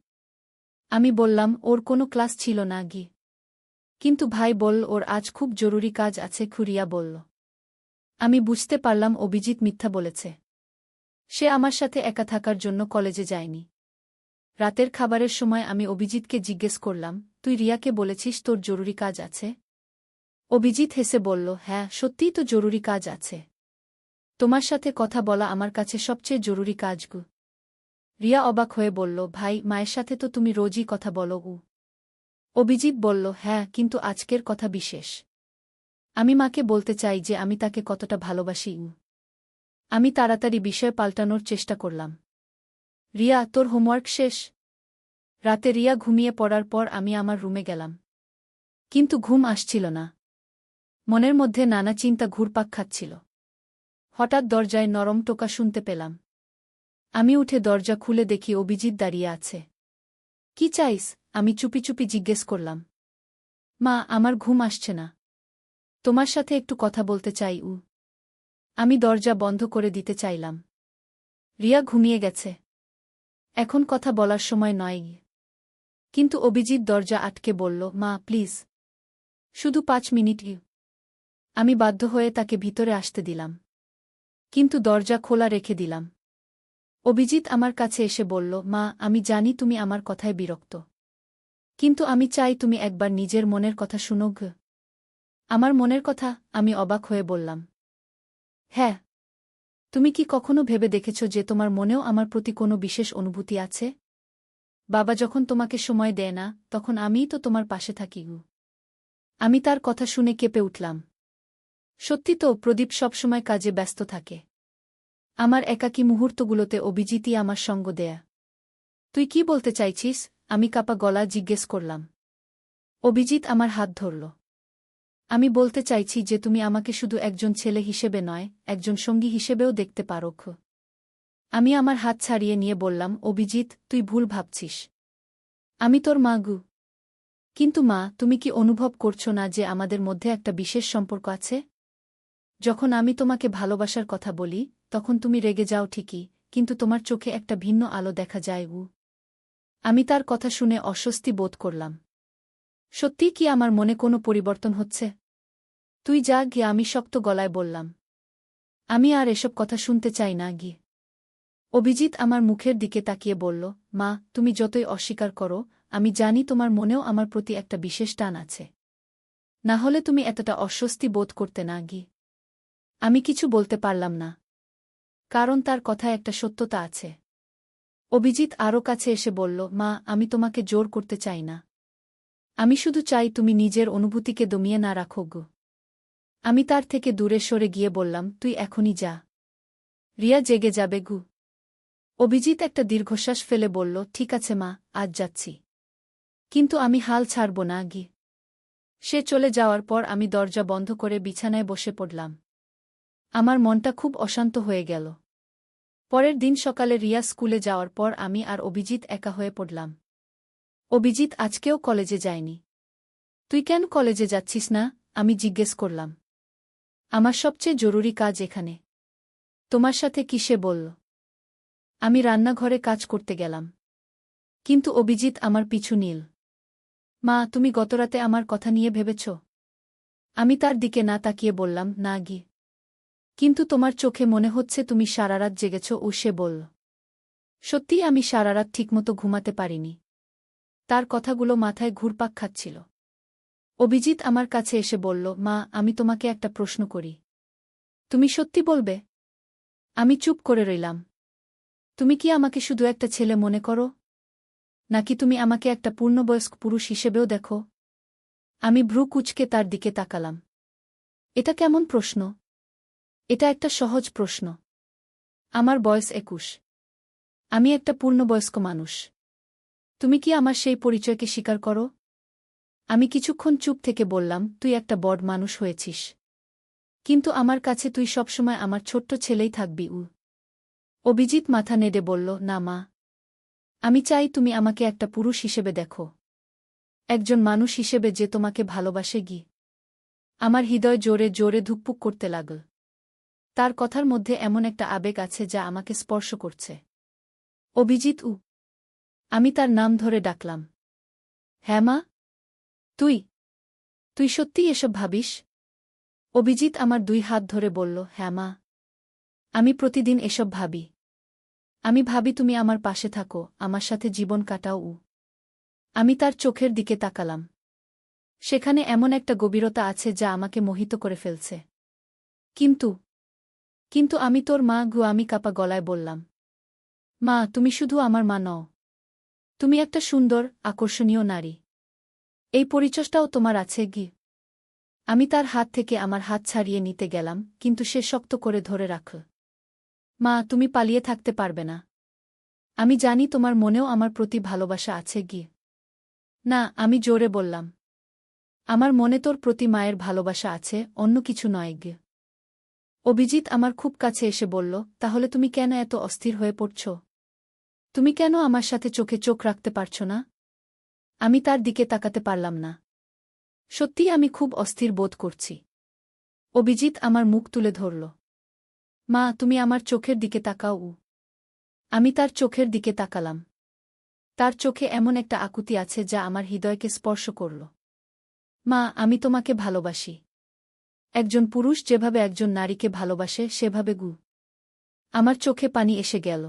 আমি বললাম, ওর কোনো ক্লাস ছিল না গি। কিন্তু ভাই বলল ওর আজ খুব জরুরি কাজ আছে। রিয়া বলল। আমি বুঝতে পারলাম অভিজিৎ মিথ্যা বলেছে। সে আমার সাথে একা থাকার জন্য কলেজে যায়নি। রাতের খাবারের সময় আমি অভিজিৎকে জিজ্ঞেস করলাম, তুই রিয়াকে বলেছিস তোর জরুরি কাজ আছে? অভিজিৎ হেসে বলল, হ্যাঁ, সত্যিই তো জরুরি কাজ আছে। তোমার সাথে কথা বলা আমার কাছে সবচেয়ে জরুরি কাজ গু। রিয়া অবাক হয়ে বলল, ভাই, মায়ের সাথে তো তুমি রোজই কথা বলো। অভিজিৎ বলল, হ্যাঁ, কিন্তু আজকের কথা বিশেষ। আমি মাকে বলতে চাই যে আমি তাকে কতটা ভালোবাসি। আমি তাড়াতাড়ি বিষয় পাল্টানোর চেষ্টা করলাম। রিয়া, তোর হোমওয়ার্ক শেষ? রাতে রিয়া ঘুমিয়ে পড়ার পর আমি আমার রুমে গেলাম। কিন্তু ঘুম আসছিল না। মনের মধ্যে নানা চিন্তা ঘুরপাক খাচ্ছিল। হঠাৎ দরজায় নরম টোকা শুনতে পেলাম। আমি উঠে দরজা খুলে দেখি অভিজিৎ দাঁড়িয়ে আছে। কি চাইস? আমি চুপি চুপি জিজ্ঞেস করলাম। মা, আমার ঘুম আসছে না। তোমার সাথে একটু কথা বলতে চাই। আমি দরজা বন্ধ করে দিতে চাইলাম। রিয়া ঘুমিয়ে গেছে। এখন কথা বলার সময় নয়। কিন্তু অভিজিৎ দরজা আটকে বলল, মা, প্লিজ। শুধু 5 মিনিট। আমি বাধ্য হয়ে তাকে ভিতরে আসতে দিলাম। কিন্তু দরজা খোলা রেখে দিলাম। অভিজিৎ আমার কাছে এসে বলল, মা, আমি জানি তুমি আমার কথায় বিরক্ত। কিন্তু আমি চাই তুমি একবার নিজের মনের কথা শুনো। আমার মনের কথা? আমি অবাক হয়ে বললাম। হ্যাঁ। তুমি কি কখনো ভেবে দেখেছ যে তোমার মনেও আমার প্রতি কোনো বিশেষ অনুভূতি আছে? বাবা যখন তোমাকে সময় দেয় না, তখন আমিই তো তোমার পাশে থাকি। আমি তার কথা শুনে কেঁপে উঠলাম। সত্যি তো, প্রদীপ সবসময় কাজে ব্যস্ত থাকে। আমার একাকী মুহূর্তগুলোতে অভিজিৎই আমার সঙ্গ দেয়া। তুই কি বলতে চাইছিস? আমি কাপা গলা জিজ্ঞেস করলাম। অভিজিৎ আমার হাত ধরল। আমি বলতে চাইছি যে তুমি আমাকে শুধু একজন ছেলে হিসেবে নয়, একজন সঙ্গী হিসেবেও দেখতে পারো। আমি আমার হাত ছাড়িয়ে নিয়ে বললাম, অভিজিৎ, তুই ভুল ভাবছিস। আমি তোর মা গু। কিন্তু মা, তুমি কি অনুভব করছো না যে আমাদের মধ্যে একটা বিশেষ সম্পর্ক আছে? যখন আমি তোমাকে ভালোবাসার কথা বলি, তখন তুমি রেগে যাও ঠিকই, কিন্তু তোমার চোখে একটা ভিন্ন আলো দেখা যায়। আমি তার কথা শুনে অস্বস্তি বোধ করলাম। সত্যিই কি আমার মনে কোনো পরিবর্তন হচ্ছে? তুই যা গিয়ে, আমি শক্ত গলায় বললাম। আমি আর এসব কথা শুনতে চাই না গিয়ে। অভিজিৎ আমার মুখের দিকে তাকিয়ে বলল, মা, তুমি যতই অস্বীকার করো, আমি জানি তোমার মনেও আমার প্রতি একটা বিশেষ টান আছে। না হলে তুমি এতটা অস্বস্তি বোধ করতে না গি। আমি কিছু বলতে পারলাম না, কারণ তার কথায় একটা সত্যতা আছে। অভিজিৎ আরও কাছে এসে বলল, মা, আমি তোমাকে জোর করতে চাই না। আমি শুধু চাই তুমি নিজের অনুভূতিকে দমিয়ে না রাখো গো। আমি তার থেকে দূরে সরে গিয়ে বললাম, তুই এখনই যা। রিয়া জেগে যাবে গু। অভিজিৎ একটা দীর্ঘশ্বাস ফেলে বলল, ঠিক আছে মা, আজ যাচ্ছি। কিন্তু আমি হাল ছাড়ব না গি। সে চলে যাওয়ার পর আমি দরজা বন্ধ করে বিছানায় বসে পড়লাম। আমার মনটা খুব অশান্ত হয়ে গেল। পরের দিন সকালে রিয়া স্কুলে যাওয়ার পর আমি আর অভিজিৎ একা হয়ে পড়লাম। অভিজিৎ আজকেও কলেজে যায়নি। তুই কেন কলেজে যাচ্ছিস না? আমি জিজ্ঞেস করলাম। আমার সবচেয়ে জরুরি কাজ এখানে। তোমার সাথে কি সে বলল? আমি রান্নাঘরে কাজ করতে গেলাম। কিন্তু অভিজিৎ আমার পিছু নিল। মা, তুমি গতরাতে আমার কথা নিয়ে ভেবেছ? আমি তার দিকে না তাকিয়ে বললাম, না গি। কিন্তু তোমার চোখে মনে হচ্ছে তুমি সারারাত জেগেছ। ও সে বলল। সত্যিই আমি সারারাত ঠিকমতো ঘুমাতে পারিনি। তার কথাগুলো মাথায় ঘুরপাক খাচ্ছিল। অভিজিৎ আমার কাছে এসে বলল, মা, আমি তোমাকে একটা প্রশ্ন করি। তুমি সত্যি বলবে? আমি চুপ করে রইলাম। তুমি কি আমাকে শুধু একটা ছেলে মনে করো, নাকি তুমি আমাকে একটা পূর্ণবয়স্ক পুরুষ হিসেবেও দেখো? আমি ভ্রু কুঁচকে তার দিকে তাকালাম। এটা কেমন প্রশ্ন? এটা একটা সহজ প্রশ্ন। আমার বয়স 21। আমি একটা পূর্ণবয়স্ক মানুষ। তুমি কি আমার সেই পরিচয়কে স্বীকার করো? আমি কিছুক্ষণ চুপ থেকে বললাম, তুই একটা বড় মানুষ হয়েছিস। কিন্তু আমার কাছে তুই সবসময় আমার ছোট্ট ছেলেই থাকবি। অভিজিৎ মাথা নেড়ে বলল, না মা। আমি চাই তুমি আমাকে একটা পুরুষ হিসেবে দেখো। একজন মানুষ হিসেবে যে তোমাকে ভালোবাসে গি। আমার হৃদয় জোরে জোরে ধুকপুক করতে লাগল। তার কথার মধ্যে এমন একটা আবেগ আছে যা আমাকে স্পর্শ করছে। অভিজিৎ। আমি তার নাম ধরে ডাকলাম। হ্যাঁ মা। তুই তুই সত্যিই এসব ভাবিস? অভিজিৎ আমার 2 হাত ধরে বলল, হ্যাঁ মা। আমি প্রতিদিন এসব ভাবি। আমি ভাবি তুমি আমার পাশে থাকো, আমার সাথে জীবন কাটাও। আমি তার চোখের দিকে তাকালাম। সেখানে এমন একটা গভীরতা আছে যা আমাকে মোহিত করে ফেলছে। কিন্তু কিন্তু আমি তোর মা গু। আমি কাপা গলায় বললাম। মা, তুমি শুধু আমার মা নও। তুমি একটা সুন্দর, আকর্ষণীয় নারী। এই পরিচয়টাও তোমার আছে গি। আমি তার হাত থেকে আমার হাত ছাড়িয়ে নিতে গেলাম, কিন্তু সে শক্ত করে ধরে রাখল। মা, তুমি পালিয়ে থাকতে পারবে না। আমি জানি তোমার মনেও আমার প্রতি ভালোবাসা আছে গি। না, আমি জোরে বললাম। আমার মনে তোর প্রতি মায়ের ভালোবাসা আছে, অন্য কিছু নয় গি। অভিজিৎ আমার খুব কাছে এসে বলল, তাহলে তুমি কেন এত অস্থির হয়ে পড়ছ? তুমি কেন আমার সাথে চোখে চোখ রাখতে পারছ না? আমি তার দিকে তাকাতে পারলাম না। সত্যিই আমি খুব অস্থির বোধ করছি। অভিজিৎ আমার মুখ তুলে ধরল। মা, তুমি আমার চোখের দিকে তাকাও। আমি তার চোখের দিকে তাকালাম। তার চোখে এমন একটা আকুতি আছে যা আমার হৃদয়কে স্পর্শ করল। মা, আমি তোমাকে ভালোবাসি। একজন পুরুষ যেভাবে একজন নারীকে ভালোবাসে সেভাবে গু। আমার চোখে পানি এসে গেল।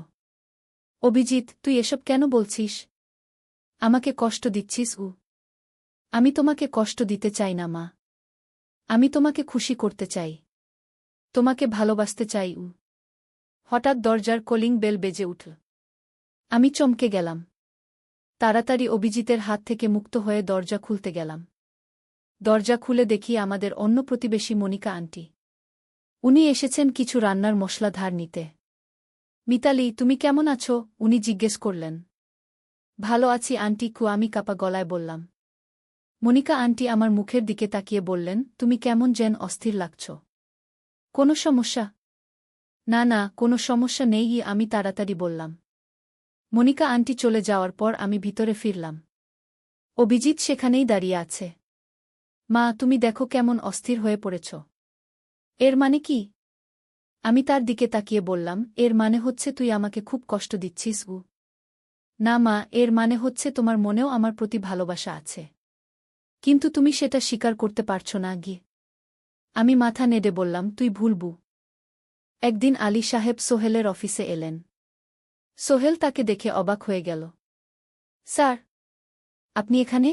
অভিজিৎ, তুই এসব কেন বলছিস? আমাকে কষ্ট দিচ্ছিস। আমি তোমাকে কষ্ট দিতে চাই না মা। আমি তোমাকে খুশি করতে চাই। তোমাকে ভালোবাসতে চাই। হঠাৎ দরজার কলিং বেল বেজে উঠল। আমি চমকে গেলাম। তাড়াতাড়ি অভিজিতের হাত থেকে মুক্ত হয়ে দরজা খুলতে গেলাম। দরজা খুলে দেখি আমাদের অন্য প্রতিবেশী মনিকা আন্টি। উনি এসেছেন কিছু রান্নার মশলা ধার নিতে। মিতালি, তুমি কেমন আছো? উনি জিজ্ঞেস করলেন। ভালো আছি আন্টি কু, আমি কাপা গলায় বললাম। মনিকা আন্টি আমার মুখের দিকে তাকিয়ে বললেন, তুমি কেমন যেন অস্থির লাগছ। কোনো সমস্যা? না না, কোনো সমস্যা নেই, আমি তাড়াতাড়ি বললাম। মনিকা আন্টি চলে যাওয়ার পর আমি ভিতরে ফিরলাম। অভিজিৎ সেখানেই দাঁড়িয়ে আছে। মা, তুমি দেখো কেমন অস্থির হয়ে পড়েছ। এর মানে কি? আমি তার দিকে তাকিয়ে বললাম, এর মানে হচ্ছে তুই আমাকে খুব কষ্ট দিচ্ছিস। না মা, এর মানে হচ্ছে তোমার মনেও আমার প্রতি ভালোবাসা আছে। কিন্তু তুমি সেটা স্বীকার করতে পারছ না গি। আমি মাথা নেড়ে বললাম, তুই ভুলবু। একদিন আলী সাহেব সোহেলের অফিসে এলেন। সোহেল তাকে দেখে অবাক হয়ে গেল। স্যার, আপনি এখানে?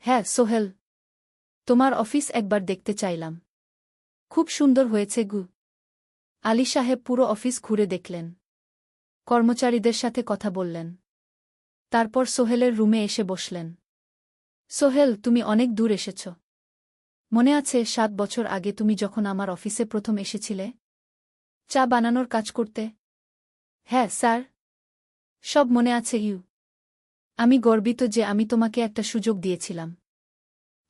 হ্যাঁ সোহেল, তোমার অফিস একবার দেখতে চাইলাম। খুব সুন্দর হয়েছে গু। আলী সাহেব পুরো অফিস ঘুরে দেখলেন। কর্মচারীদের সাথে কথা বললেন। তারপর সোহেলের রুমে এসে বসলেন। সোহেল, তুমি অনেক দূর এসেছ। মনে আছে 7 বছর আগে তুমি যখন আমার অফিসে প্রথম এসেছিলে চা বানানোর কাজ করতে? হ্যাঁ স্যার, সব মনে আছে ইউ। আমি গর্বিত যে আমি তোমাকে একটা সুযোগ দিয়েছিলাম,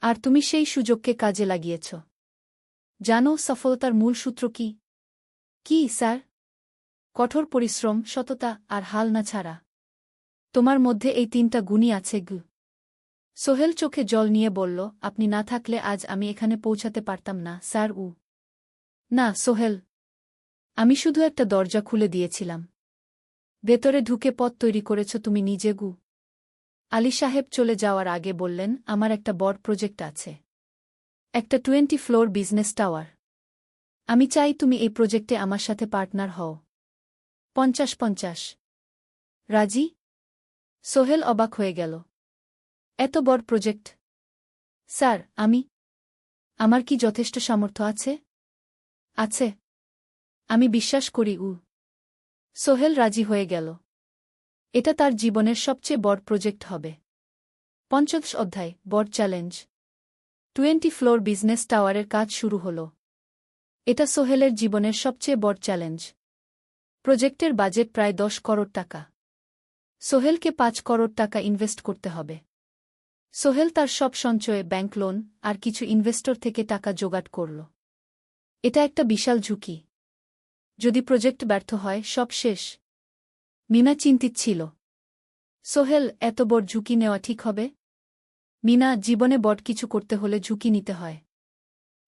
আর তুমি সেই সুযোগকে কাজে লাগিয়েছ। জানো সফলতার মূল সূত্র কি? কি স্যার? কঠোর পরিশ্রম, সততা আর হাল না ছাড়া। তোমার মধ্যে এই 3টা গুণই আছে গু। সোহেল চোখে জল নিয়ে বলল, আপনি না থাকলে আজ আমি এখানে পৌঁছাতে পারতাম না স্যার। না সোহেল, আমি শুধু একটা দরজা খুলে দিয়েছিলাম। ভেতরে ঢুকে পথ তৈরি করেছ তুমি নিজে গু। আলী সাহেব চলে যাওয়ার আগে বললেন, আমার একটা বড় প্রজেক্ট আছে। একটা 20 ফ্লোর বিজনেস টাওয়ার। আমি চাই তুমি এই প্রজেক্টে আমার সাথে পার্টনার হও। 50-50। রাজি? সোহেল অবাক হয়ে গেল। এত বড় প্রজেক্ট? স্যার, আমার কি যথেষ্ট সামর্থ্য আছে? আছে। আমি বিশ্বাস করি। সোহেল রাজি হয়ে গেল। এটা তার জীবনের সবচেয়ে বড় প্রজেক্ট হবে। 50 অধ্যায়, বড় চ্যালেঞ্জ। 20 ফ্লোর বিজনেস টাওয়ারের কাজ শুরু হল। এটা সোহেলের জীবনের সবচেয়ে বড় চ্যালেঞ্জ। প্রজেক্টের বাজেট প্রায় 10 করোড় টাকা। সোহেলকে 5 করোড় টাকা ইনভেস্ট করতে হবে। সোহেল তার সব সঞ্চয়ে, ব্যাংক লোন আর কিছু ইনভেস্টর থেকে টাকা জোগাড় করল। এটা একটা বিশাল ঝুঁকি। যদি প্রজেক্ট ব্যর্থ হয়, সব শেষ। মিনা চিন্তিত ছিল। সোহেল, এত বড় ঝুঁকি নেওয়া ঠিক হবে? মিনা, জীবনে বড় কিছু করতে হলে ঝুঁকি নিতে হয়।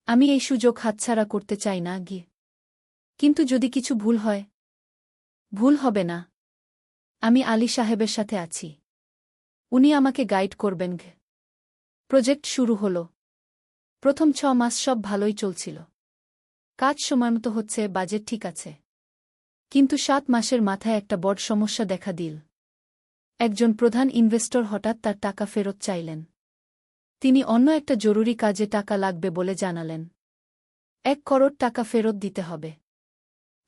আমি এই সুযোগ হাতছাড়া করতে চাই না গিয়ে। কিন্তু যদি কিছু ভুল হয়? ভুল হবে না। আমি আলী সাহেবের সাথে আছি। উনি আমাকে গাইড করবেন। প্রজেক্ট শুরু হল। প্রথম 6 মাস সব ভালোই চলছিল। কাজ সময়মতো হচ্ছে, বাজেট ঠিক আছে। কিন্তু 7 মাসের মাথায় একটা বড় সমস্যা দেখা দিল। একজন প্রধান ইনভেস্টর হঠাৎ তার টাকা ফেরত চাইলেন। তিনি অন্য একটা জরুরি কাজে টাকা লাগবে বলে জানালেন। 1 করোড় টাকা ফেরত দিতে হবে।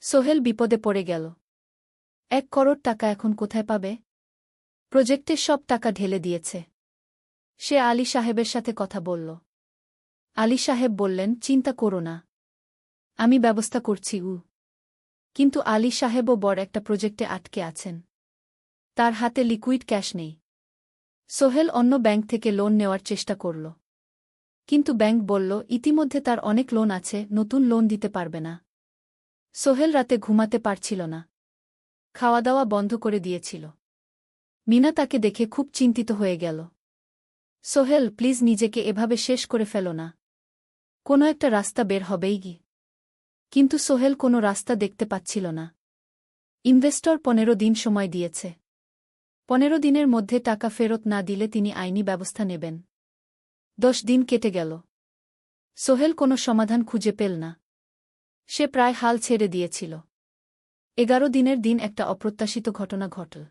সোহেল বিপদে পড়ে গেল। 1 করোড় টাকা এখন কোথায় পাবে? প্রজেক্টের সব টাকা ঢেলে দিয়েছে। সে আলী সাহেবের সাথে কথা বলল। আলী সাহেব বললেন, চিন্তা করো না, আমি ব্যবস্থা করছি। কিন্তু আলী সাহেবও বড় একটা প্রজেক্টে আটকে আছেন। তার হাতে লিকুইড ক্যাশ নেই। সোহেল অন্য ব্যাংক থেকে লোন নেওয়ার চেষ্টা করল। কিন্তু ব্যাংক বলল, ইতিমধ্যে তার অনেক লোন আছে, নতুন লোন দিতে পারবে না। সোহেল রাতে ঘুমাতে পারছিল না। খাওয়া দাওয়া বন্ধ করে দিয়েছিল। মিনা তাকে দেখে খুব চিন্তিত হয়ে গেল। সোহেল, প্লিজ নিজেকে এভাবে শেষ করে ফেলো না। কোনো একটা রাস্তা বের হবেই গি। কিন্তু সোহেল কোনো রাস্তা দেখতে পাচ্ছিল না। ইনভেস্টর 15 দিন সময় দিয়েছে। 15 দিনের মধ্যে টাকা ফেরত না দিলে তিনি আইনি ব্যবস্থা নেবেন। 10 দিন কেটে গেল। সোহেল কোনো সমাধান খুঁজে পেল না। সে প্রায় হাল ছেড়ে দিয়েছিল। 11 দিনের দিন একটা অপ্রত্যাশিত ঘটনা ঘটল।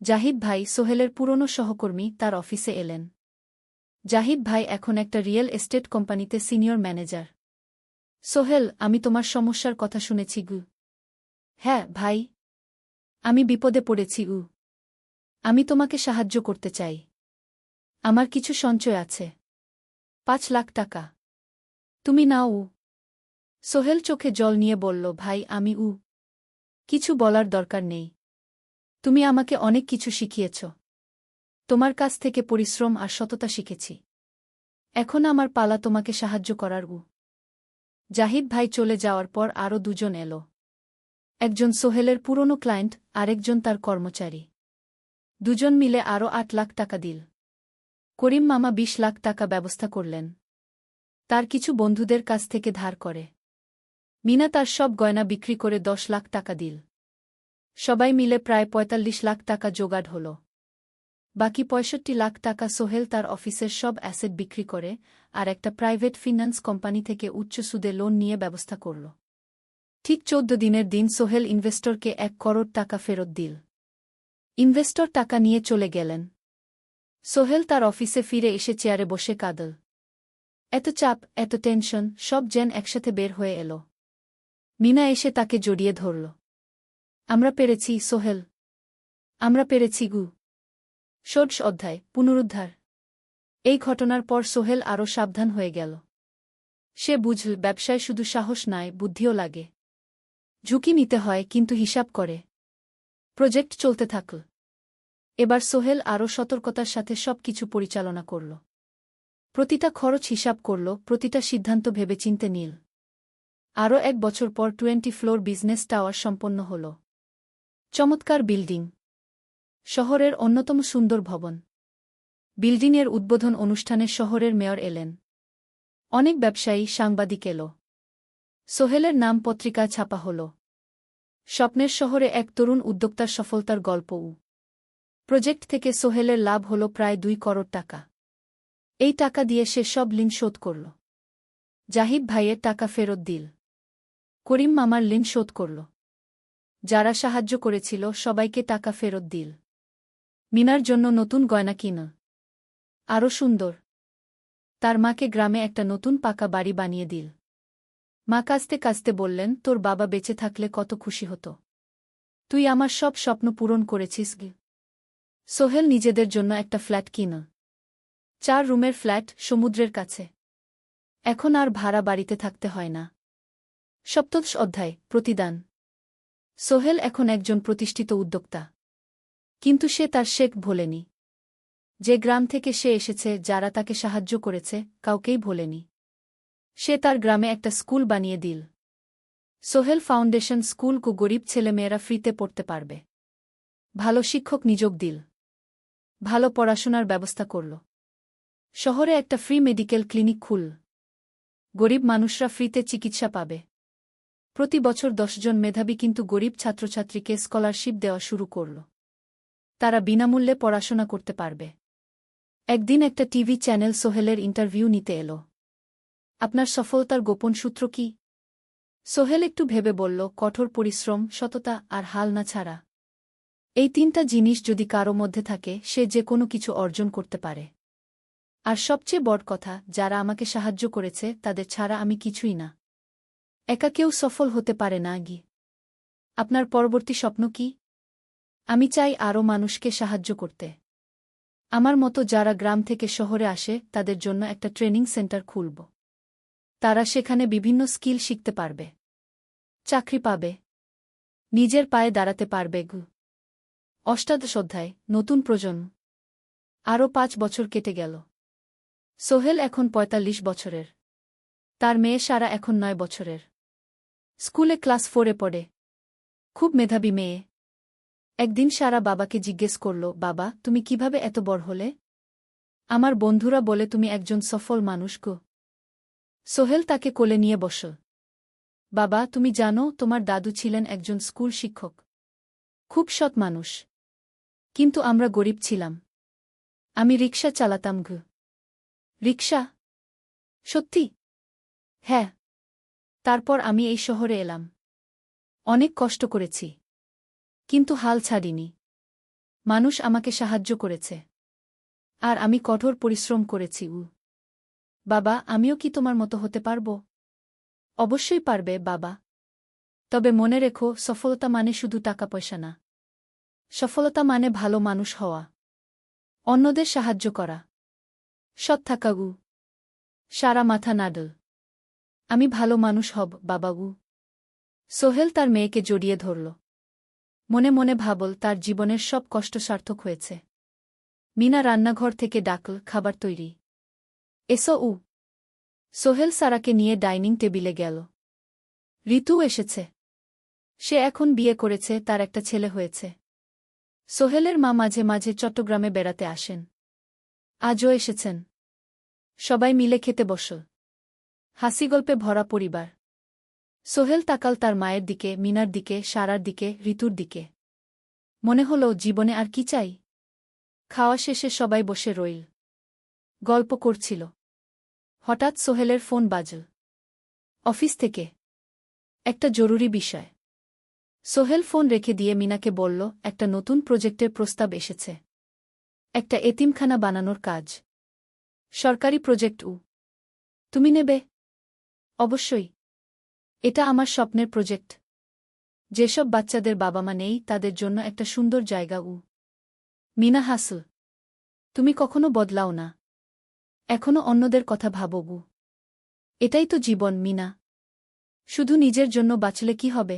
জাহিদ ভাই, সোহেলের পুরনো সহকর্মী, তার অফিসে এলেন। জাহিদ ভাই এখন একটা রিয়েল এস্টেট কোম্পানিতে সিনিয়র ম্যানেজার। সোহেল, আমি তোমার সমস্যার কথা শুনেছি গু। হ্যাঁ ভাই, আমি বিপদে পড়েছি। আমি তোমাকে সাহায্য করতে চাই। আমার কিছু সঞ্চয় আছে। 5 লাখ টাকা। তুমি নাও। সোহেল চোখে জল নিয়ে বলল, ভাই আমি কিছু বলার দরকার নেই। তুমি আমাকে অনেক কিছু শিখিয়েছ। তোমার কাছ থেকে পরিশ্রম আর সততা শিখেছি। এখন আমার পালা তোমাকে সাহায্য করার। জাহিদ ভাই চলে যাওয়ার পর আরও দুজন এলো। একজন সোহেলের পুরনো ক্লায়েন্ট, আরেকজন তার কর্মচারী। দুজন মিলে আরও ৮ লাখ টাকা দিল। করিম মামা ২০ লাখ টাকা ব্যবস্থা করলেন। তার কিছু বন্ধুদের কাছ থেকে ধার করে। মিনা তার সব গয়না বিক্রি করে ১০ লাখ টাকা দিল। সবাই মিলে প্রায় ৪৫ লাখ টাকা জোগাড় হল। বাকি ৬৫ লাখ টাকা সোহেল তার অফিসের সব অ্যাসেট বিক্রি করে আর একটা প্রাইভেট ফিন্যান্স কোম্পানি থেকে উচ্চ সুদে লোন নিয়ে ব্যবস্থা করল। ঠিক ১৪ দিনের দিন সোহেল ইনভেস্টরকে ১ করোড় টাকা ফেরত দিল। ইনভেস্টর টাকা নিয়ে চলে গেলেন। সোহেল তার অফিসে ফিরে এসে চেয়ারে বসে কাঁদল। এত চাপ, এত টেনশন, সব যেন একসাথে বের হয়ে এল। মিনা এসে তাকে জড়িয়ে ধরল। আমরা পেরেছি সোহেল, আমরা পেরেছি। ষোড়শ অধ্যায়, পুনরুদ্ধার। এই ঘটনার পর সোহেল আরও সাবধান হয়ে গেল। সে বুঝল ব্যবসায় শুধু সাহস নয়, বুদ্ধিও লাগে। ঝুঁকি নিতে হয়, কিন্তু হিসাব করে। প্রজেক্ট চলতে থাকল। এবার সোহেল আরও সতর্কতার সাথে সবকিছু পরিচালনা করল। প্রতিটা খরচ হিসাব করল, প্রতিটা সিদ্ধান্ত ভেবেচিন্তে নিল। আরও ১ বছর পর 20 ফ্লোর বিজনেস টাওয়ার সম্পন্ন হল। চমৎকার বিল্ডিং, শহরের অন্যতম সুন্দর ভবন। বিল্ডিংয়ের উদ্বোধন অনুষ্ঠানে শহরের মেয়র এলেন। অনেক ব্যবসায়ী, সাংবাদিক এল। সোহেলের নাম পত্রিকা ছাপা হল। স্বপ্নের শহরে এক তরুণ উদ্যোক্তার সফলতার গল্প। প্রজেক্ট থেকে সোহেলের লাভ হল প্রায় ২ করোড় টাকা। এই টাকা দিয়ে সে সব ঋণ শোধ করল। জাহিদ ভাইয়ের টাকা ফেরত দিল। করিম মামার ঋণ শোধ করল। যারা সাহায্য করেছিল সবাইকে টাকা ফেরত দিল। মিনার জন্য নতুন গয়না কিন। আরও সুন্দর। তার মাকে গ্রামে একটা নতুন পাকা বাড়ি বানিয়ে দিল। মা কাঁদতে কাঁদতে বললেন, তোর বাবা বেঁচে থাকলে কত খুশি হতো। তুই আমার সব স্বপ্ন পূরণ করেছিস। সোহেল নিজেদের জন্য একটা ফ্ল্যাট কিন। ৪ রুমের ফ্ল্যাট, সমুদ্রের কাছে। এখন আর ভাড়া বাড়িতে থাকতে হয় না। সপ্তদশ অধ্যায়, প্রতিদান। সোহেল এখন একজন প্রতিষ্ঠিত উদ্যোক্তা। কিন্তু সে তার শেখ ভোলেনি। যে গ্রাম থেকে সে এসেছে, যারা তাকে সাহায্য করেছে, কাউকেই ভোলেনি। সে তার গ্রামে একটা স্কুল বানিয়ে দিল। সোহেল ফাউন্ডেশন স্কুল কো গরিব ছেলেমেয়েরা ফ্রিতে পড়তে পারবে। ভালো শিক্ষক নিযোগ দিল। ভালো পড়াশোনার ব্যবস্থা করল। শহরে একটা ফ্রি মেডিকেল ক্লিনিক খুল। গরিব মানুষরা ফ্রিতে চিকিৎসা পাবে। প্রতি বছর ১০ জন মেধাবী কিন্তু গরিব ছাত্রছাত্রীকে স্কলারশিপ দেওয়া শুরু করল। তারা বিনামূল্যে পড়াশোনা করতে পারবে। একদিন একটা টিভি চ্যানেল সোহেলের ইন্টারভিউ নিতে এল। আপনার সফলতার গোপন সূত্র কি? সোহেল একটু ভেবে বলল, কঠোর পরিশ্রম, সততা আর হাল না ছাড়া। এই ৩টা জিনিস যদি কারো মধ্যে থাকে, সে যে কোনো কিছু অর্জন করতে পারে। আর সবচেয়ে বড় কথা, যারা আমাকে সাহায্য করেছে তাদের ছাড়া আমি কিছুই না। একা কেউ সফল হতে পারে না। আপনার পরবর্তী স্বপ্ন কি? আমি চাই আরও মানুষকে সাহায্য করতে। আমার মতো যারা গ্রাম থেকে শহরে আসে তাদের জন্য একটা ট্রেনিং সেন্টার খুলব। তারা সেখানে বিভিন্ন স্কিল শিখতে পারবে, চাকরি পাবে, নিজের পায়ে দাঁড়াতে পারবে। অষ্টাদশ অধ্যায়, নতুন প্রজন্ম। আরও ৫ বছর কেটে গেল। সোহেল এখন ৪৫ বছরের। তার মেয়ে সারা এখন ৯ বছরের। স্কুলে ক্লাস 4-এ পড়ে। খুব মেধাবী মেয়ে। একদিন সারা বাবাকে জিজ্ঞেস করল, বাবা, তুমি কিভাবে এত বড় হলে? আমার বন্ধুরা বলে তুমি একজন সফল মানুষ গো। সোহেল তাকে কোলে নিয়ে বসল। বাবা, তুমি জানো তোমার দাদু ছিলেন একজন স্কুল শিক্ষক। খুব সৎ মানুষ। কিন্তু আমরা গরিব ছিলাম। আমি রিকশা চালাতাম। রিকশা? সত্যি? হ্যাঁ। তারপর আমি এই শহরে এলাম। অনেক কষ্ট করেছি। কিন্তু হাল ছাড়িনি। মানুষ আমাকে সাহায্য করেছে। আর আমি কঠোর পরিশ্রম করেছি। বাবা, আমিও কি তোমার মতো হতে পারব? অবশ্যই পারবে বাবা। তবে মনে রেখো, সফলতা মানে শুধু টাকা পয়সা না। সফলতা মানে ভালো মানুষ হওয়া, অন্যদের সাহায্য করা, সৎ থাকা, সারা মাথা নাডল। আমি ভালো মানুষ হব বাবাবু। সোহেল তার মেয়েকে জড়িয়ে ধরল। মনে মনে ভাবল তার জীবনের সব কষ্ট সার্থক হয়েছে। মিনা রান্নাঘর থেকে ডাকল, খাবার তৈরি। এসো উ। সোহেল সারাকে নিয়ে ডাইনিং টেবিলে গেল। ঋতু এসেছে। সে এখন বিয়ে করেছে, তার একটা ছেলে হয়েছে। সোহেলের মা মাঝে মাঝে চট্টগ্রামে বেড়াতে আসেন। আজও এসেছেন। সবাই মিলে খেতে বসল। হাসিগল্পে ভরা পরিবার। সোহেল তাকাল তার মায়ের দিকে, মিনার দিকে, সারার দিকে, ঋতুর দিকে। মনে হল জীবনে আর কি চাই। খাওয়া শেষে সবাই বসে রইল। গল্প করছিল। হঠাৎ সোহেলের ফোন বাজল। অফিস থেকে। একটা জরুরি বিষয়। সোহেল ফোন রেখে দিয়ে মিনাকে বলল, একটা নতুন প্রজেক্টের প্রস্তাব এসেছে। একটা এতিমখানা বানানোর কাজ। সরকারি প্রজেক্ট উ। তুমি নেবে? অবশ্যই। এটা আমার স্বপ্নের প্রজেক্ট। যেসব বাচ্চাদের বাবা মা নেই তাদের জন্য একটা সুন্দর জায়গা উ। মিনা হাসল। তুমি কখনো বদলাও না। এখনো অন্যদের কথা ভাবো গু। এটাই তো জীবন মিনা। শুধু নিজের জন্য বাঁচলে কি হবে?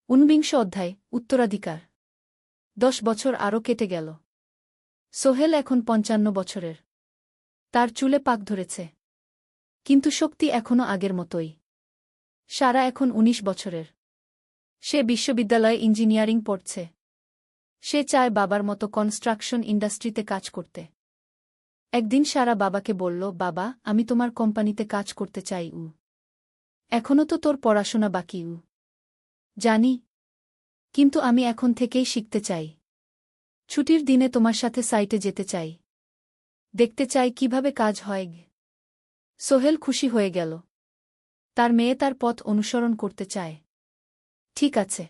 ঊনবিংশ অধ্যায়, উত্তরাধিকার। 10 বছর আরও কেটে গেল। সোহেল এখন 55 বছরের। তার চুলে পাক ধরেছে। কিন্তু শক্তি এখনও আগের মতোই। সারা এখন 19 বছরের। সে বিশ্ববিদ্যালয়ে ইঞ্জিনিয়ারিং পড়ছে। সে চায় বাবার মতো কনস্ট্রাকশন ইন্ডাস্ট্রিতে কাজ করতে। একদিন সারা বাবাকে বলল, বাবা, আমি তোমার কোম্পানিতে কাজ করতে চাই উ। এখনও তো তোর পড়াশোনা বাকি উ। জানি। কিন্তু আমি এখন থেকেই শিখতে চাই। ছুটির দিনে তোমার সাথে সাইটে যেতে চাই। দেখতে চাই কিভাবে কাজ হয়। সোহেল খুশি হয়ে গেল। তার মেয়ে তার পথ অনুসরণ করতে চায়। ঠিক আছে।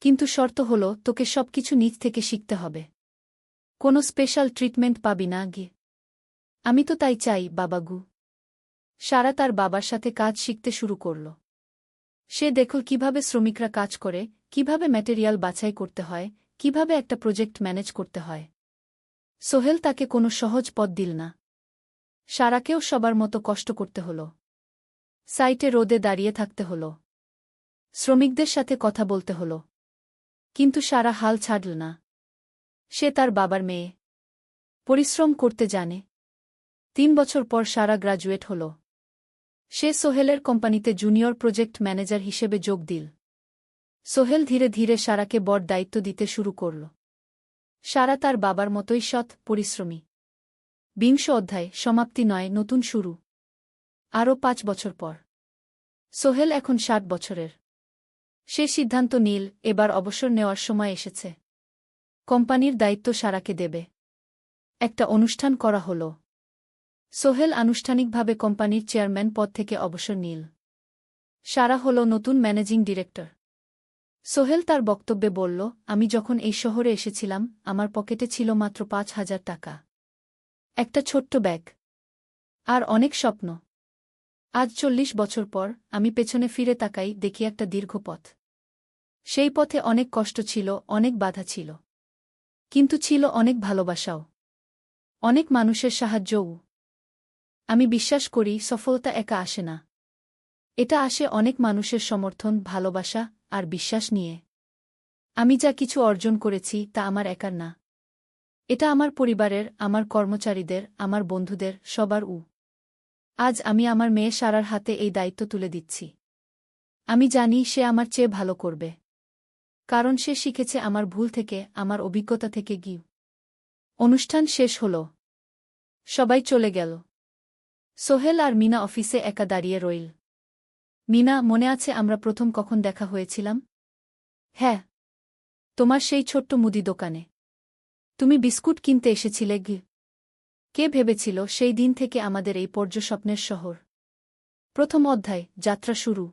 কিন্তু শর্ত হল তোকে সবকিছু নিজ থেকে শিখতে হবে। কোনো স্পেশাল ট্রিটমেন্ট পাবি না গে। আমি তো তাই চাই বাবাগু। সারা তার বাবার সাথে কাজ শিখতে শুরু করল। সে দেখল কিভাবে শ্রমিকরা কাজ করে, কিভাবে ম্যাটেরিয়াল বাছাই করতে হয়, কিভাবে একটা প্রজেক্ট ম্যানেজ করতে হয়। সোহেল তাকে কোনো সহজ পথ দিল না। সারাকেও সবার মতো কষ্ট করতে হল। সাইটে রোদে দাঁড়িয়ে থাকতে হল। শ্রমিকদের সাথে কথা বলতে হল। কিন্তু সারা হাল ছাড়ল না। সে তার বাবার মেয়ে। পরিশ্রম করতে জানে। 3 বছর পর সারা গ্রাজুয়েট হল। সে সোহেলের কোম্পানিতে জুনিয়র প্রজেক্ট ম্যানেজার হিসেবে যোগ দিল। সোহেল ধীরে ধীরে সারাকে বড় দায়িত্ব দিতে শুরু করল। সারা তার বাবার মতোই সৎ, পরিশ্রমী। 20 অধ্যায়, সমাপ্তি নয়, নতুন শুরু। আরও 5 বছর পর। সোহেল এখন 60 বছরের। সে সিদ্ধান্ত নিল, এবার অবসর নেওয়ার সময় এসেছে। কোম্পানির দায়িত্ব সারাকে দেবে। একটা অনুষ্ঠান করা হল। সোহেল আনুষ্ঠানিকভাবে কোম্পানির চেয়ারম্যান পদ থেকে অবসর নিল। সারা হল নতুন ম্যানেজিং ডিরেক্টর। সোহেল তার বক্তব্যে বলল, আমি যখন এই শহরে এসেছিলাম আমার পকেটে ছিল মাত্র 5,000 টাকা। একটা ছোট্ট ব্যাগ। আর অনেক স্বপ্ন। আজ 40 বছর পর আমি পেছনে ফিরে তাকাই, দেখি একটা দীর্ঘ পথ। সেই পথে অনেক কষ্ট ছিল, অনেক বাধা ছিল। কিন্তু ছিল অনেক ভালোবাসাও। অনেক মানুষের সাহায্যও। আমি বিশ্বাস করি সফলতা একা আসে না। এটা আসে অনেক মানুষের সমর্থন, ভালোবাসা আর বিশ্বাস নিয়ে। আমি যা কিছু অর্জন করেছি তা আমার একার না। এটা আমার পরিবারের, আমার কর্মচারীদের, আমার বন্ধুদের, সবার উ। আজ আমি আমার মেয়ে সারার হাতে এই দায়িত্ব তুলে দিচ্ছি। আমি জানি সে আমার চেয়ে ভালো করবে। কারণ সে শিখেছে আমার ভুল থেকে, আমার অভিজ্ঞতা থেকে গিয়ে। অনুষ্ঠান শেষ হল। সবাই চলে গেল। সোহেল আর মিনা অফিসে একা দাঁড়িয়ে রইল। মিনা, মনে আছে আমরা প্রথম কখন দেখা হয়েছিলাম? হ্যাঁ। তোমার সেই ছোট্ট মুদি দোকানে। তুমি বিস্কুট কিনতে এসেছিলে গি। কে ভেবেছিল সেই দিন থেকে আমাদের এই পর্যস্বপ্নের শহর। প্রথম অধ্যায়, যাত্রা শুরু।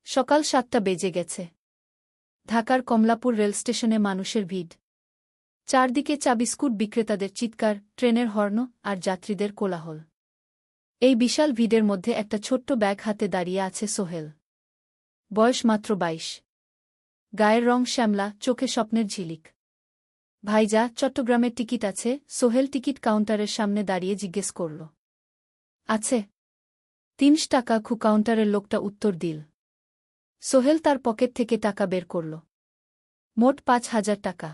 সকাল 7টা বেজে গেছে। ঢাকার কমলাপুর রেলস্টেশনে মানুষের ভিড়। চারদিকে চা বিস্কুট বিক্রেতাদের চিৎকার, ট্রেনের হর্ন আর যাত্রীদের কোলাহল। এই বিশাল ভিড়ের মধ্যে একটা ছোট্ট ব্যাগ হাতে দাঁড়িয়ে আছে সোহেল। বয়স মাত্র 22। গায়ের রং শ্যামলা, চোখে স্বপ্নের ঝিলিক। ভাইজা, চট্টগ্রামের টিকিট আছে? সোহেল টিকিট কাউন্টারের সামনে দাঁড়িয়ে জিজ্ঞেস করল। আছে। ৩০ টাকা কাউন্টারের লোকটা উত্তর দিল। সোহেল তার পকেট থেকে টাকা বের করল। মোট ৫,০০০ টাকা।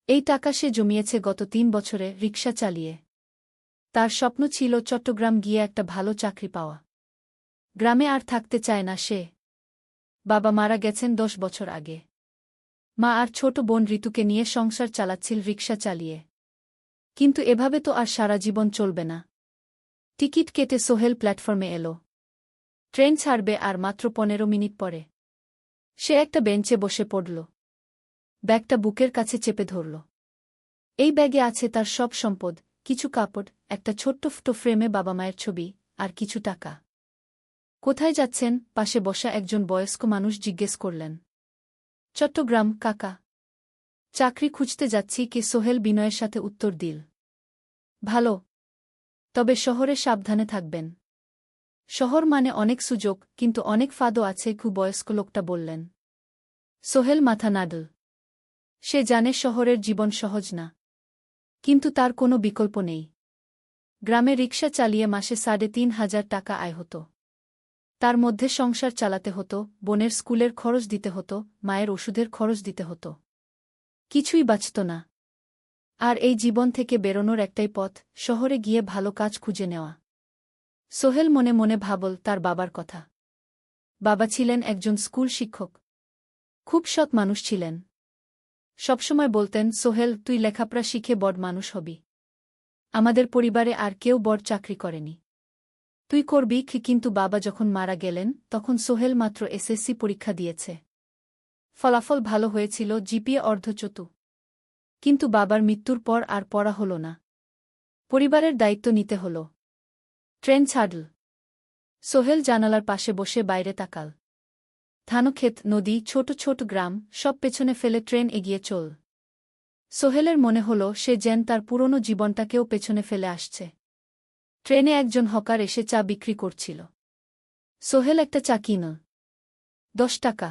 এই টাকা সে জমিয়েছে গত ৩ বছরে রিকশা চালিয়ে। তার স্বপ্ন ছিল চট্টগ্রাম গিয়ে একটা ভালো চাকরি পাওয়া। গ্রামে আর থাকতে চায় না সে। বাবা মারা গেছেন ১০ বছর আগে। মা আর ছোট বোন ঋতুকে নিয়ে সংসার চালাচ্ছিল রিকশা চালিয়ে। কিন্তু এভাবে তো আর সারা জীবন চলবে না। টিকিট কেটে সোহেল প্ল্যাটফর্মে এল। ট্রেন ছাড়বে আর মাত্র ১৫ মিনিট পরে। সে একটা বেঞ্চে বসে পড়ল। ব্যাগটা বুকের কাছে চেপে ধরল। এই ব্যাগে আছে তার সব সম্পদ, কিছু কাপড়, একটা ছোট্ট ফটো ফ্রেমে বাবা মায়ের ছবি, আর কিছু টাকা। কোথায় যাচ্ছেন? পাশে বসা একজন বয়স্ক মানুষ জিজ্ঞেস করলেন। চট্টগ্রাম কাকা। চাকরি খুঁজতে যাচ্ছি কে সোহেল বিনয়ের সাথে উত্তর দিল। ভালো। তবে শহরে সাবধানে থাকবেন। শহর মানে অনেক সুযোগ, কিন্তু অনেক ফাঁদও আছে বয়স্ক লোকটা বললেন। সোহেল মাথা নাড়ল। সে জানে শহরের জীবন সহজ না। কিন্তু তার কোনো বিকল্প নেই। গ্রামে রিকশা চালিয়ে মাসে ৩,৫০০ টাকা আয় হতো। তার মধ্যে সংসার চালাতে হতো, বোনের স্কুলের খরচ দিতে হতো, মায়ের ওষুধের খরচ দিতে হতো। কিছুই বাঁচত না। আর এই জীবন থেকে বেরোনোর একটাই পথ, শহরে গিয়ে ভালো কাজ খুঁজে নেওয়া। সোহেল মনে মনে ভাবল তার বাবার কথা। বাবা ছিলেন একজন স্কুল শিক্ষক। খুব সৎ মানুষ ছিলেন। সবসময় বলতেন, সোহেল, তুই লেখাপড়া শিখে বড় মানুষ হবি। আমাদের পরিবারে আর কেউ বড় চাকরি করেনি। তুই করবি। কিন্তু বাবা যখন মারা গেলেন তখন সোহেল মাত্র এসএসসি পরীক্ষা দিয়েছে। ফলাফল ভালো হয়েছিল, জিপিএ অর্ধচতু। কিন্তু বাবার মৃত্যুর পর আর পড়া হল না। পরিবারের দায়িত্ব নিতে হল। ট্রেন ছাড়ল। সোহেল জানালার পাশে বসে বাইরে তাকাল। ধানক্ষেত, নদী, ছোট ছোট গ্রাম, সব পেছনে ফেলে ট্রেন এগিয়ে চল। সোহেলের মনে হল সে যেন তার পুরনো জীবনটাকেও পেছনে ফেলে আসছে। ট্রেনে একজন হকার এসে চা বিক্রি করছিল। সোহেল একটা চা কিনল। ১০ টাকা।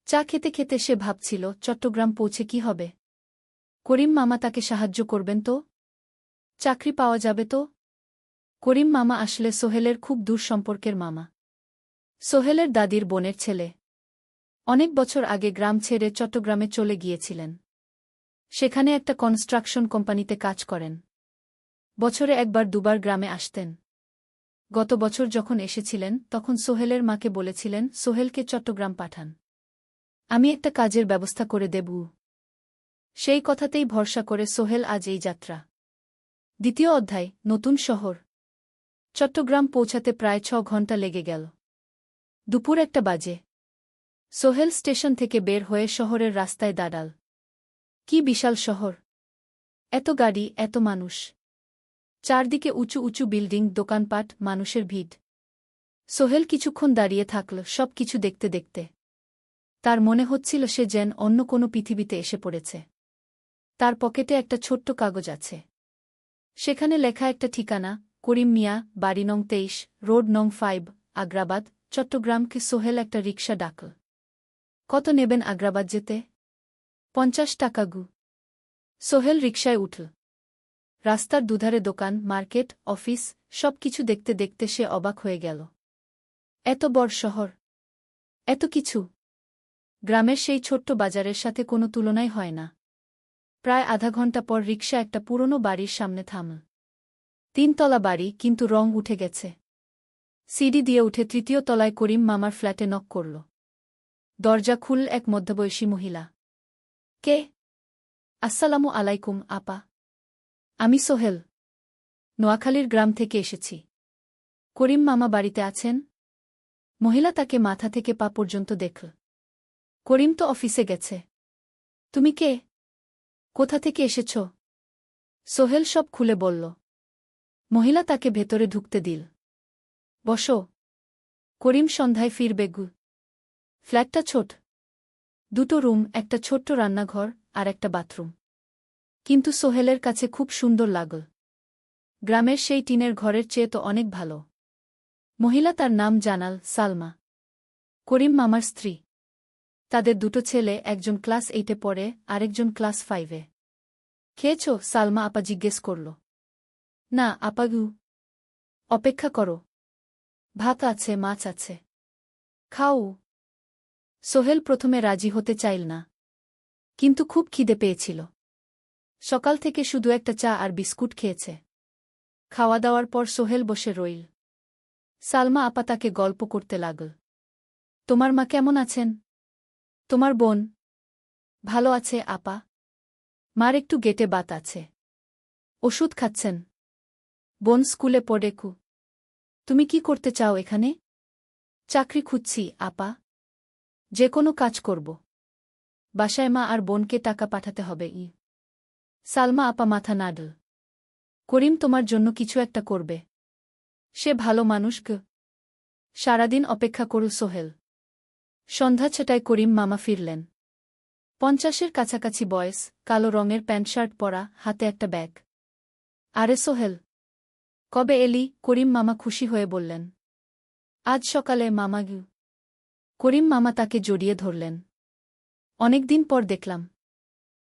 চা খেতে খেতে সে ভাবছিল, চট্টগ্রাম পৌঁছে কি হবে? করিম মামা তাকে সাহায্য করবেন তো? চাকরি পাওয়া যাবে তো? করিম মামা আসলে সোহেলের খুব দূর সম্পর্কের মামা। সোহেলের দাদির বোনের ছেলে। অনেক বছর আগে গ্রাম ছেড়ে চট্টগ্রামে চলে গিয়েছিলেন। সেখানে একটা কনস্ট্রাকশন কোম্পানিতে কাজ করেন। বছরে একবার দুবার গ্রামে আসতেন। গত বছর যখন এসেছিলেন তখন সোহেলের মাকে বলেছিলেন, সোহেলকে চট্টগ্রাম পাঠান। আমি একটা কাজের ব্যবস্থা করে দেব। সেই কথাতেই ভরসা করে সোহেল আজ এই যাত্রা। দ্বিতীয় অধ্যায়, নতুন শহর। চট্টগ্রাম পৌঁছাতে প্রায় ৬ ঘণ্টা লেগে গেল। দুপুর ১টা বাজে। সোহেল স্টেশন থেকে বের হয়ে শহরের রাস্তায় দাঁড়াল। কি বিশাল শহর! এত গাড়ি, এত মানুষ। চারদিকে উঁচু উঁচু বিল্ডিং, দোকানপাট, মানুষের ভিড়। সোহেল কিছুক্ষণ দাঁড়িয়ে থাকল সব কিছু দেখতে দেখতে। তার মনে হচ্ছিল সে যেন অন্য কোনো পৃথিবীতে এসে পড়েছে। তার পকেটে একটা ছোট্ট কাগজ আছে। সেখানে লেখা একটা ঠিকানা, করিম মিয়া, বাড়ি নং ২৩, রোড নং ৫, আগ্রাবাদ, চট্টগ্রামকে। সোহেল একটা রিকশা ডাকল। কত নেবেন আগ্রাবাদ যেতে? ৫০ টাকা গু। সোহেল রিকশায় উঠল। রাস্তার দুধারে দোকান, মার্কেট, অফিস, সব কিছু দেখতে দেখতে সে অবাক হয়ে গেল। এত বড় শহর! এত কিছু! গ্রামের সেই ছোট্ট বাজারের সাথে কোনো তুলনাই হয় না। প্রায় আধা ঘণ্টা পর রিকশা একটা পুরনো বাড়ির সামনে থামল। ৩ তলা বাড়ি, কিন্তু রং উঠে গেছে। সিঁড়ি দিয়ে উঠে ৩য় তলায় করিম মামার ফ্ল্যাটে নক করল। দরজা খুলল এক মধ্যবয়সী মহিলা। কে? আসসালামু আলাইকুম আপা। আমি সোহেল। নোয়াখালীর গ্রাম থেকে এসেছি। করিম মামা বাড়িতে আছেন? মহিলা তাকে মাথা থেকে পা পর্যন্ত দেখল। করিম তো অফিসে গেছে। তুমি কে? কোথা থেকে এসেছ? সোহেল সব খুলে বলল। মহিলা তাকে ভেতরে ঢুকতে দিল। বসো। করিম সন্ধ্যায় ফিরবে গু। ফ্ল্যাটটা ছোট। ২টো রুম, একটা ছোট্ট রান্নাঘর, আর একটা বাথরুম। কিন্তু সোহেলের কাছে খুব সুন্দর লাগল। গ্রামের সেই টিনের ঘরের চেয়ে তো অনেক ভালো। মহিলা তার নাম জানাল, সালমা। করিম মামার স্ত্রী। তাদের ২টো ছেলে, একজন ক্লাস ৮-এ পড়ে, আরেকজন ক্লাস 5-এ। খেয়েছ? সালমা আপা জিজ্ঞেস করল। না আপাগু। অপেক্ষা করো। ভাত আছে, মাছ আছে, খাও। সোহেল প্রথমে রাজি হতে চাইল না, কিন্তু খুব খিদে পেয়েছিল। সকাল থেকে শুধু একটা চা আর বিস্কুট খেয়েছে। খাওয়া দাওয়ার পর সোহেল বসে রইল। সালমা আপা তাকে গল্প করতে লাগল। তোমার মা কেমন আছেন? তোমার বোন? ভালো আছে আপা। মার একটু গেটে বাত আছে, ওষুধ খাচ্ছেন। বোন স্কুলে পড়ে। তুমি কি করতে চাও এখানে? চাকরি খুঁজছি আপা, যে কোনো কাজ করব। বাসায় মা আর বোনকে টাকা পাঠাতে হবে। সালমা আপা মাথা নাড়ল। করিম তোমার জন্য কিছু একটা করবে, সে ভালো মানুষ। সারাদিন অপেক্ষা করল সোহেল। সন্ধ্যা 6টায় করিম মামা ফিরলেন। 50-এর কাছাকাছি বয়স, কালো রঙের প্যান্ট শার্ট পরা, হাতে একটা ব্যাগ। আরে সোহেল, কবে এলি? করিম মামা খুশি হয়ে বললেন। আজ সকালে মামা। করিম মামা তাকে জড়িয়ে ধরলেন। অনেকদিন পর দেখলাম।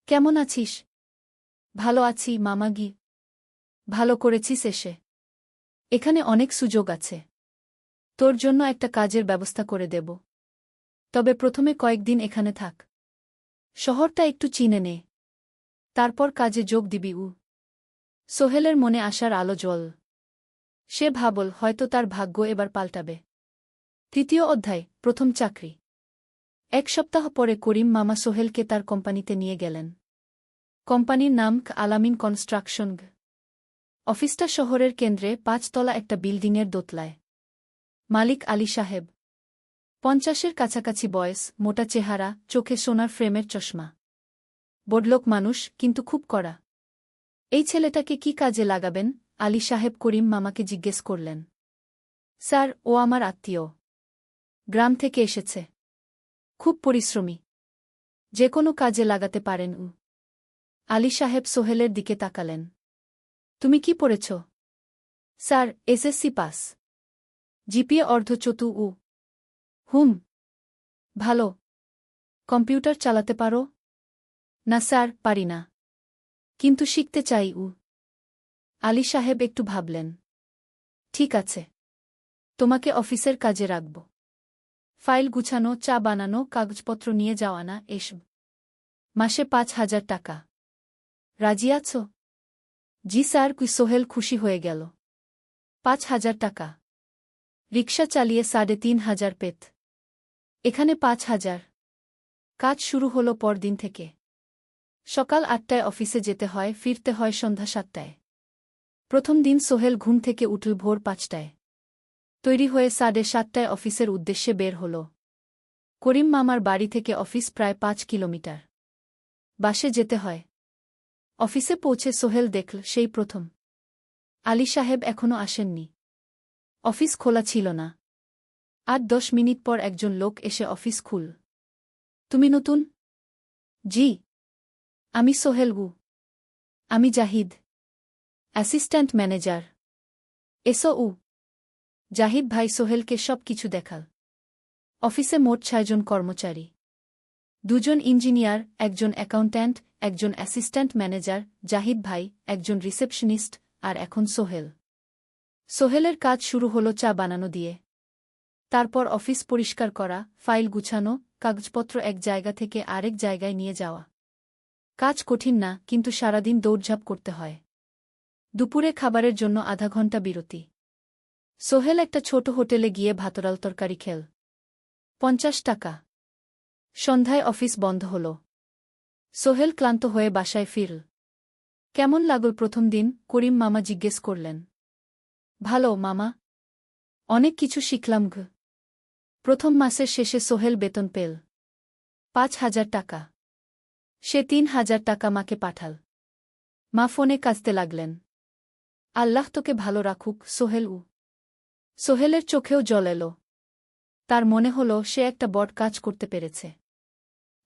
কেমন আছিস? ভালো আছি মামা। ভালো করেছিস এসে। এখানে অনেক সুযোগ আছে, তোর জন্য একটা কাজের ব্যবস্থা করে দেব। তবে প্রথমে কয়েকদিন এখানে থাক, শহরটা একটু চিনে নে, তারপর কাজে যোগ দিবি। সোহেলের মনে আসার আলো জ্বল। সে ভাবল হয়তো তার ভাগ্য এবার পাল্টাবে। 3য় অধ্যায়, প্রথম চাকরি। 1 সপ্তাহ পরে করিম মামা সোহেলকে তার কোম্পানিতে নিয়ে গেলেন। কোম্পানির নাম আলামিন কনস্ট্রাকশন। অফিসটা শহরের কেন্দ্রে 5 তলা একটা বিল্ডিংয়ের দোতলায়। মালিক আলী সাহেব, 50-এর কাছাকাছি বয়স, মোটা চেহারা, চোখে সোনার ফ্রেমের চশমা। বড়লোক মানুষ, কিন্তু খুব কড়া। এই ছেলেটাকে কি কাজে লাগাবেন? আলী সাহেব করিম মামাকে জিজ্ঞেস করলেন। স্যার, ও আমার আত্মীয়, গ্রাম থেকে এসেছে, খুব পরিশ্রমী, যে কোনো কাজে লাগাতে পারেন। আলী সাহেব সোহেলের দিকে তাকালেন। তুমি কি পড়েছ? স্যার, এসএসসি পাস, জিপিএ অর্ধচতু। হুম, ভালো। কম্পিউটার চালাতে পারো? না স্যার, পারি না, কিন্তু শিখতে চাই। আলী সাহেব একটু ভাবলেন। ঠিক আছে, তোমাকে অফিসের কাজে রাখব। ফাইল গুছানো, চা বানানো, কাগজপত্র নিয়ে যাওয়া, না এসব। মাসে 5,000 টাকা। রাজি আছো? জি স্যার। সোহেল খুশি হয়ে গেল। 5,000 টাকা? রিকশা চালিয়ে 3,500 পেত। এখানে 5,000। কাজ শুরু হলো পরদিন থেকে। সকাল 8টায় অফিসে যেতে হয়, ফিরতে হয় সন্ধ্যা 7টায়। প্রথম দিন সোহেল ঘুম থেকে উঠল ভোর 5টায়। তৈরি হয়ে 7:30টায় অফিসের উদ্দেশ্যে বের হল। করিম মামার বাড়ি থেকে অফিস প্রায় 5 কিলোমিটার। বাসে যেতে হয়। অফিসে পৌঁছে সোহেল দেখল সেই প্রথম আলী সাহেব এখনো আসেননি। অফিস খোলা ছিল না। 8-10 মিনিট পর একজন লোক এসে অফিস খুল। তুমি নতুন? জি। আমি সোহেল। আমি জাহিদ, অ্যাসিস্ট্যান্ট ম্যানেজার। এসো। জাহিদ ভাই সোহেলকে সব কিছু দেখাল। অফিসে মোট 6 জন কর্মচারী। 2 জন ইঞ্জিনিয়ার, একজন অ্যাকাউন্ট্যান্ট, একজন অ্যাসিস্ট্যান্ট ম্যানেজার, জাহিদ ভাই, একজন রিসেপশনিস্ট, আর এখন সোহেল। সোহেলের কাজ শুরু হলো চা বানানো দিয়ে। তারপর অফিস পরিষ্কার করা, ফাইল গুছানো, কাগজপত্র এক জায়গা থেকে আরেক জায়গায় নিয়ে যাওয়া। কাজ কঠিন না, কিন্তু সারাদিন দৌড়ঝাঁপ করতে হয়। দুপুরে খাবারের জন্য আধা ঘন্টা বিরতি। সোহেল একটা ছোট হোটেলে গিয়ে ভাতরাল তরকারি খেল। 50 টাকা। সন্ধ্যায় অফিস বন্ধ হল। সোহেল ক্লান্ত হয়ে বাসায় ফিরল। কেমন লাগল প্রথম দিন? করিম মামা জিজ্ঞেস করলেন। ভালো মামা, অনেক কিছু শিখলাম। প্রথম মাসের শেষে সোহেল বেতন পেল 5,000 টাকা। সে 3,000 টাকা মাকে পাঠাল। মা ফোনে কাঁদতে লাগলেন। আল্লাহ তোকে ভালো রাখুক সোহেল। সোহেলের চোখেও জল এলো। তার মনে হল সে একটা বড় কাজ করতে পেরেছে।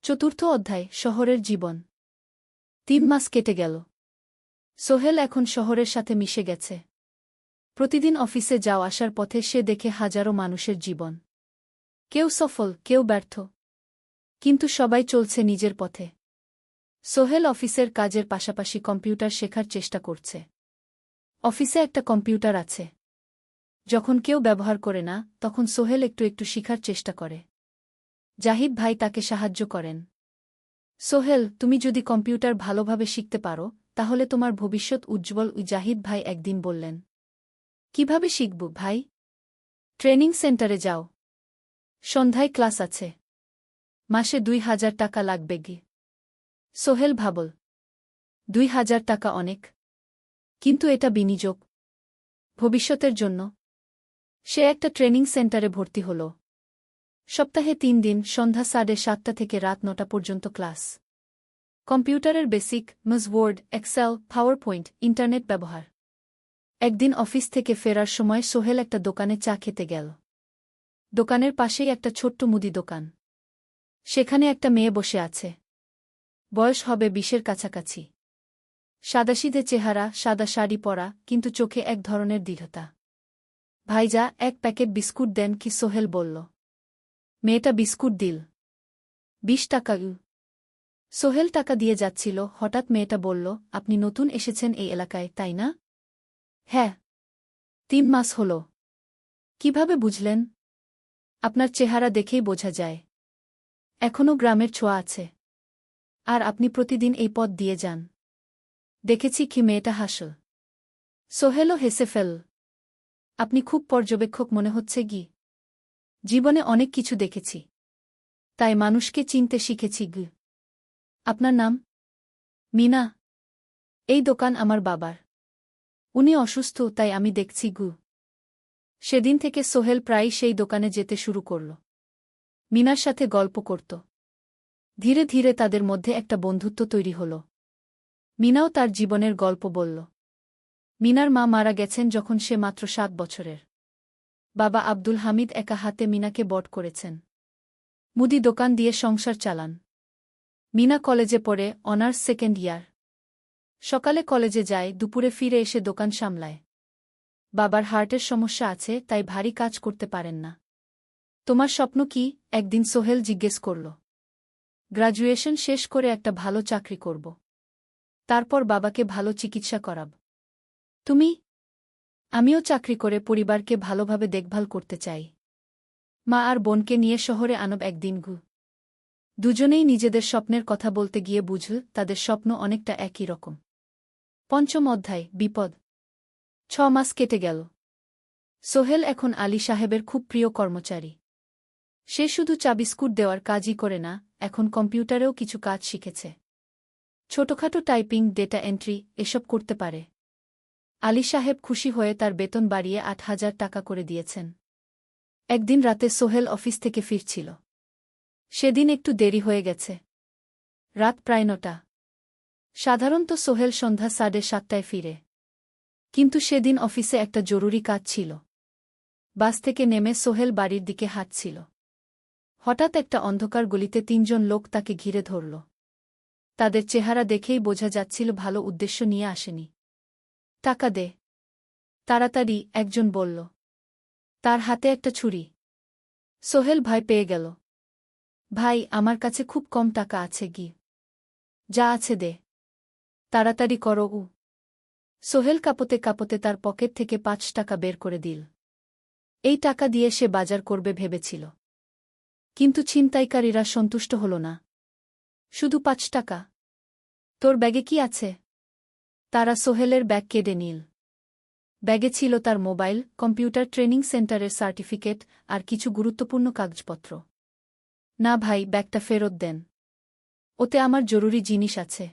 4র্থ অধ্যায়, শহরের জীবন। 3 মাস কেটে গেল। সোহেল এখন শহরের সাথে মিশে গেছে। প্রতিদিন অফিসে যাওয়া আসার পথে সে দেখে হাজারো মানুষের জীবন। কেউ সফল, কেউ ব্যর্থ, কিন্তু সবাই চলছে নিজের পথে। সোহেল অফিসের কাজের পাশাপাশি কম্পিউটার শেখার চেষ্টা করছে। অফিসে একটা কম্পিউটার আছে। যখন কেউ ব্যবহার করে না তখন সোহেল একটু একটু শিখার চেষ্টা করে। জাহিদ ভাই তাকে সাহায্য করেন। সোহেল, তুমি যদি কম্পিউটার ভালোভাবে শিখতে পারো তাহলে তোমার ভবিষ্যৎ উজ্জ্বল। জাহিদ ভাই একদিন বললেন, কিভাবে শিখব ভাই? ট্রেনিং সেন্টারে যাও, সন্ধ্যায় ক্লাস আছে, মাসে ২,০০০ টাকা লাগবে গি। সোহেল ভাবল, ২,০০০ টাকা অনেক, কিন্তু এটা বিনিয়োগ, ভবিষ্যতের জন্য। সে একটা ট্রেনিং সেন্টারে ভর্তি হল। সপ্তাহে ৩ দিন, সন্ধ্যা ৭:৩০ থেকে রাত ৯টা পর্যন্ত ক্লাস। কম্পিউটারের basic, MS Word, Excel, PowerPoint, internet ব্যবহার। একদিন অফিস থেকে ফেরার সময় সোহেল একটা দোকানে চা খেতে গেল। দোকানের পাশেই একটা ছোট্ট মুদি দোকান। সেখানে একটা মেয়ে বসে আছে। বয়স হবে ২০-এর কাছাকাছি। সাদাসিধে চেহারা, সাদা শাড়ি পরা, কিন্তু চোখে এক ধরনের দৃঢ়তা। ভাইজা, এক প্যাকেট বিস্কুট দেন কি? সোহেল বলল। মেয়েটা বিস্কুট দিল। ২০ টাকা। সোহেল টাকা দিয়ে যাচ্ছিল, হঠাৎ মেয়েটা বলল, আপনি নতুন এসেছেন এই এলাকায়, তাই না? হ্যাঁ। ৩ মাস হল। কিভাবে বুঝলেন? আপনার চেহারা দেখেই বোঝা যায়। এখনও গ্রামের ছোঁয়া আছে। আর আপনি প্রতিদিন এই পথ দিয়ে যান। দেখেছি কি? মেয়েটা হাসল। সোহেলও হেসে ফেল। আপনি খুব পর্যবেক্ষক মনে হচ্ছে গি। জীবনে অনেক কিছু দেখেছি, তাই মানুষকে চিনতে শিখেছি গি। আপনার নাম? মিনা। এই দোকান আমার বাবার। উনি অসুস্থ, তাই আমি দেখছি গু। সেদিন থেকে সোহেল প্রায়ই সেই দোকানে যেতে শুরু করল। মিনার সাথে গল্প করত। ধীরে ধীরে তাদের মধ্যে একটা বন্ধুত্ব তৈরি হল। মিনাও তার জীবনের গল্প বলল। মিনার মা মারা গেছেন যখন সে মাত্র ৭ বছরের। বাবা আব্দুল হামিদ একা হাতে মিনাকে বড় করেছেন। মুদি দোকান দিয়ে সংসার চালান। মিনা কলেজে পড়ে, অনার্স সেকেন্ড ইয়ার। সকালে কলেজে যায়, দুপুরে ফিরে এসে দোকান সামলায়। বাবার হার্টের সমস্যা আছে, তাই ভারী কাজ করতে পারেন না। তোমার স্বপ্ন কি? একদিন সোহেল জিজ্ঞেস করল। গ্র্যাজুয়েশন শেষ করে একটা ভালো চাকরি করব। তারপর বাবাকে ভালো চিকিৎসা করাব। তুমি? আমিও চাকরি করে পরিবারকে ভালোভাবে দেখভাল করতে চাই। মা আর বোনকে নিয়ে শহরে আনব একদিন গু। দুজনেই নিজেদের স্বপ্নের কথা বলতে গিয়ে বুঝল তাদের স্বপ্ন অনেকটা একই রকম। ৫ম অধ্যায়, বিপদ। ৬ মাস কেটে গেল। সোহেল এখন আলী সাহেবের খুব প্রিয় কর্মচারী। সে শুধু চা বিস্কুট দেওয়ার কাজই করে না, এখন কম্পিউটারেও কিছু কাজ শিখেছে। ছোটখাটো টাইপিং, ডেটা এন্ট্রি এসব করতে পারে। আলী সাহেব খুশি হয়ে তার বেতন বাড়িয়ে ৮,০০০ টাকা করে দিয়েছেন। একদিন রাতে সোহেল অফিস থেকে ফিরছিল। সেদিন একটু দেরি হয়ে গেছে। রাত প্রায় ৯টা। সাধারণত সোহেল সন্ধ্যা ৭:৩০টায় ফিরে। কিন্তু সেদিন অফিসে একটা জরুরি কাজ ছিল। বাস থেকে নেমে সোহেল বাড়ির দিকে হাঁটছিল। হঠাৎ একটা অন্ধকার গলিতে ৩ জন লোক তাকে ঘিরে ধরল। তাদের চেহারা দেখেই বোঝা যাচ্ছিল ভালো উদ্দেশ্য নিয়ে আসেনি। টাকা দে, তাড়াতাড়ি, একজন বলল। তার হাতে একটা ছুরি। সোহেল ভয় পেয়ে গেল। ভাই, আমার কাছে খুব কম টাকা আছে গি। যা আছে দে, তাড়াতাড়ি করো। সোহেল কাঁপতে কাঁপতে তার পকেট থেকে ৫ টাকা বের করে দিল। এই টাকা দিয়ে সে বাজার করবে ভেবেছিল। কিন্তু ছিনতাইকারীরা সন্তুষ্ট হল না। শুধু ৫ টাকা? তোর ব্যাগে কি আছে? তারা সোহেলের ব্যাগ কেড়ে নিল। ব্যাগে ছিল তার মোবাইল, কম্পিউটার ট্রেনিং সেন্টারের সার্টিফিকেট আর কিছু গুরুত্বপূর্ণ কাগজপত্র। না ভাই, ব্যাগটা ফেরত দেন। ওতে আমার জরুরি জিনিস আছে।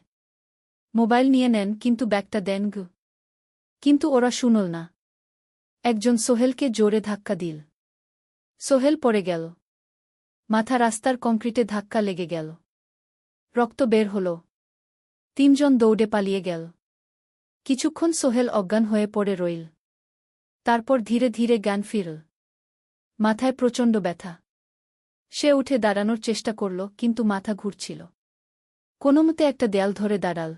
মোবাইল নিয়ে নেন, কিন্তু ব্যাগটা দেন গু। কিন্তু ওরা শুনল না। একজন সোহেলকে জোরে ধাক্কা দিল। সোহেল পড়ে গেল। মাথা রাস্তার কংক্রিটে ধাক্কা লেগে গেল। রক্ত বের হল। ৩ জন দৌড়ে পালিয়ে গেল। কিছুক্ষণ সোহেল অজ্ঞান হয়ে পড়ে রইল। তারপর ধীরে ধীরে জ্ঞান ফিরল। মাথায় প্রচণ্ড ব্যথা। সে উঠে দাঁড়ানোর চেষ্টা করল, কিন্তু মাথা ঘুরছিল। কোনোমতে একটা দেয়াল ধরে দাঁড়াল।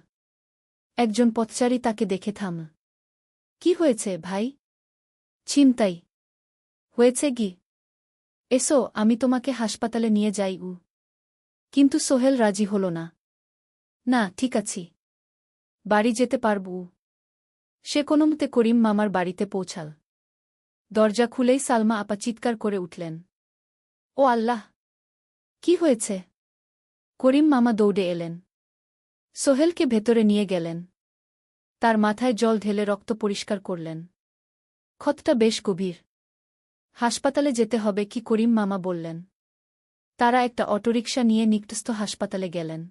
একজন পথচারী তাকে দেখে থামল। কি হয়েছে ভাই? ছিনতাই হয়েছে গি? এসো, আমি তোমাকে হাসপাতালে নিয়ে যাই। কিন্তু সোহেল রাজি হল না। না, ঠিক আছি, বাড়ি যেতে পারব। সে কোনোমতে করিম মামার বাড়িতে পৌঁছাল। দরজা খুলেই সালমা আপা চিৎকার করে উঠলেন। ও আল্লাহ! কি হয়েছে? করিম মামা দৌড়ে এলেন। সোহেলকে ভেতরে নিয়ে গেলেন। তার মাথায় জল ঢেলে রক্ত পরিষ্কার করলেন। ক্ষতটা বেশ গভীর। হাসপাতালে যেতে হবে কি করিম মামা বললেন। তারা একটা অটোরিকশা নিয়ে নিকটস্থ হাসপাতালে গেলেন।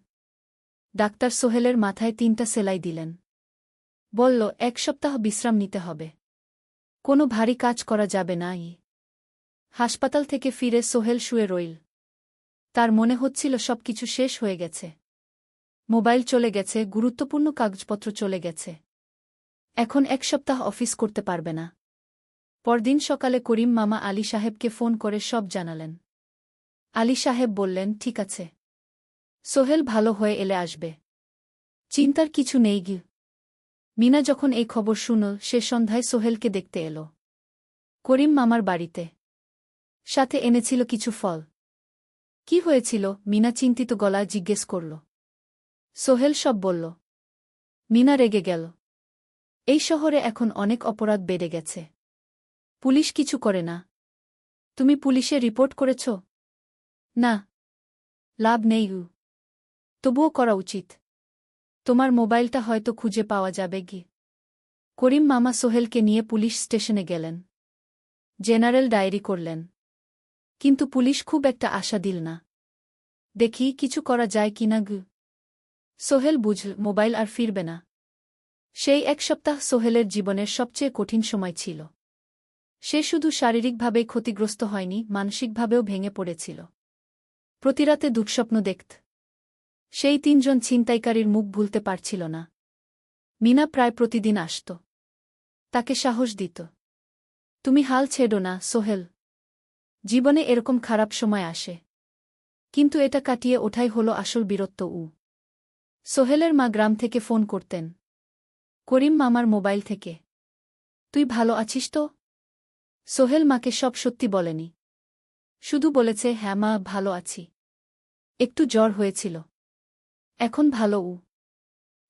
ডাক্তার সোহেলের মাথায় 3টা সেলাই দিলেন। বলল 1 সপ্তাহ বিশ্রাম নিতে হবে। কোনো ভারী কাজ করা যাবে না। হাসপাতাল থেকে ফিরে সোহেল শুয়ে রইল। তার মনে হচ্ছিল সবকিছু শেষ হয়ে গেছে। মোবাইল চলে গেছে, গুরুত্বপূর্ণ কাগজপত্র চলে গেছে। এখন 1 সপ্তাহ অফিস করতে পারবে না। পরদিন সকালে করিম মামা আলী সাহেবকে ফোন করে সব জানালেন। আলী সাহেব বললেন, ঠিক আছে, সোহেল ভালো হয়ে এলে আসবে, চিন্তার কিছু নেই গি। মিনা যখন এই খবর শুনল, সে সন্ধ্যায় সোহেলকে দেখতে এলো করিম মামার বাড়িতে। সাথে এনেছিল কিছু ফল। কি হয়েছিল? মিনা চিন্তিত গলায় জিজ্ঞেস করল। সোহেল সব বলল। মিনা রেগে গেল। এই শহরে এখন অনেক অপরাধ বেড়ে গেছে। পুলিশ কিছু করে না। তুমি পুলিশে রিপোর্ট করেছ? না। লাভ নেই। তবুও করা উচিত। তোমার মোবাইলটা হয়তো খুঁজে পাওয়া যাবে গি। করিম মামা সোহেলকে নিয়ে পুলিশ স্টেশনে গেলেন। জেনারেল ডায়েরি করলেন। কিন্তু পুলিশ খুব একটা আশা দিল না। দেখি কিছু করা যায় কিনা গু। সোহেল বুঝল মোবাইল আর ফিরবে না। সেই 1 সপ্তাহ সোহেলের জীবনের সবচেয়ে কঠিন সময় ছিল। সে শুধু শারীরিকভাবেই ক্ষতিগ্রস্ত হয়নি, মানসিকভাবেও ভেঙে পড়েছিল। প্রতিরাতে দুঃস্বপ্ন দেখত। সেই 3 জন ছিনতাইকারীর মুখ ভুলতে পারছিল না। মিনা প্রায় প্রতিদিন আসত। তাকে সাহস দিত। তুমি হাল ছেড়ো না সোহেল। জীবনে এরকম খারাপ সময় আসে, কিন্তু এটা কাটিয়ে ওঠাই হলো আসল বীরত্ব। সোহেলের মা গ্রাম থেকে ফোন করতেন। করিম মামার মোবাইল থেকে। তুই ভালো আছিস তো? সোহেল মাকে সব সত্যি বলেনি। শুধু বলেছে, হ্যাঁ মা, ভালো আছি। একটু জ্বর হয়েছিল। এখন ভালো।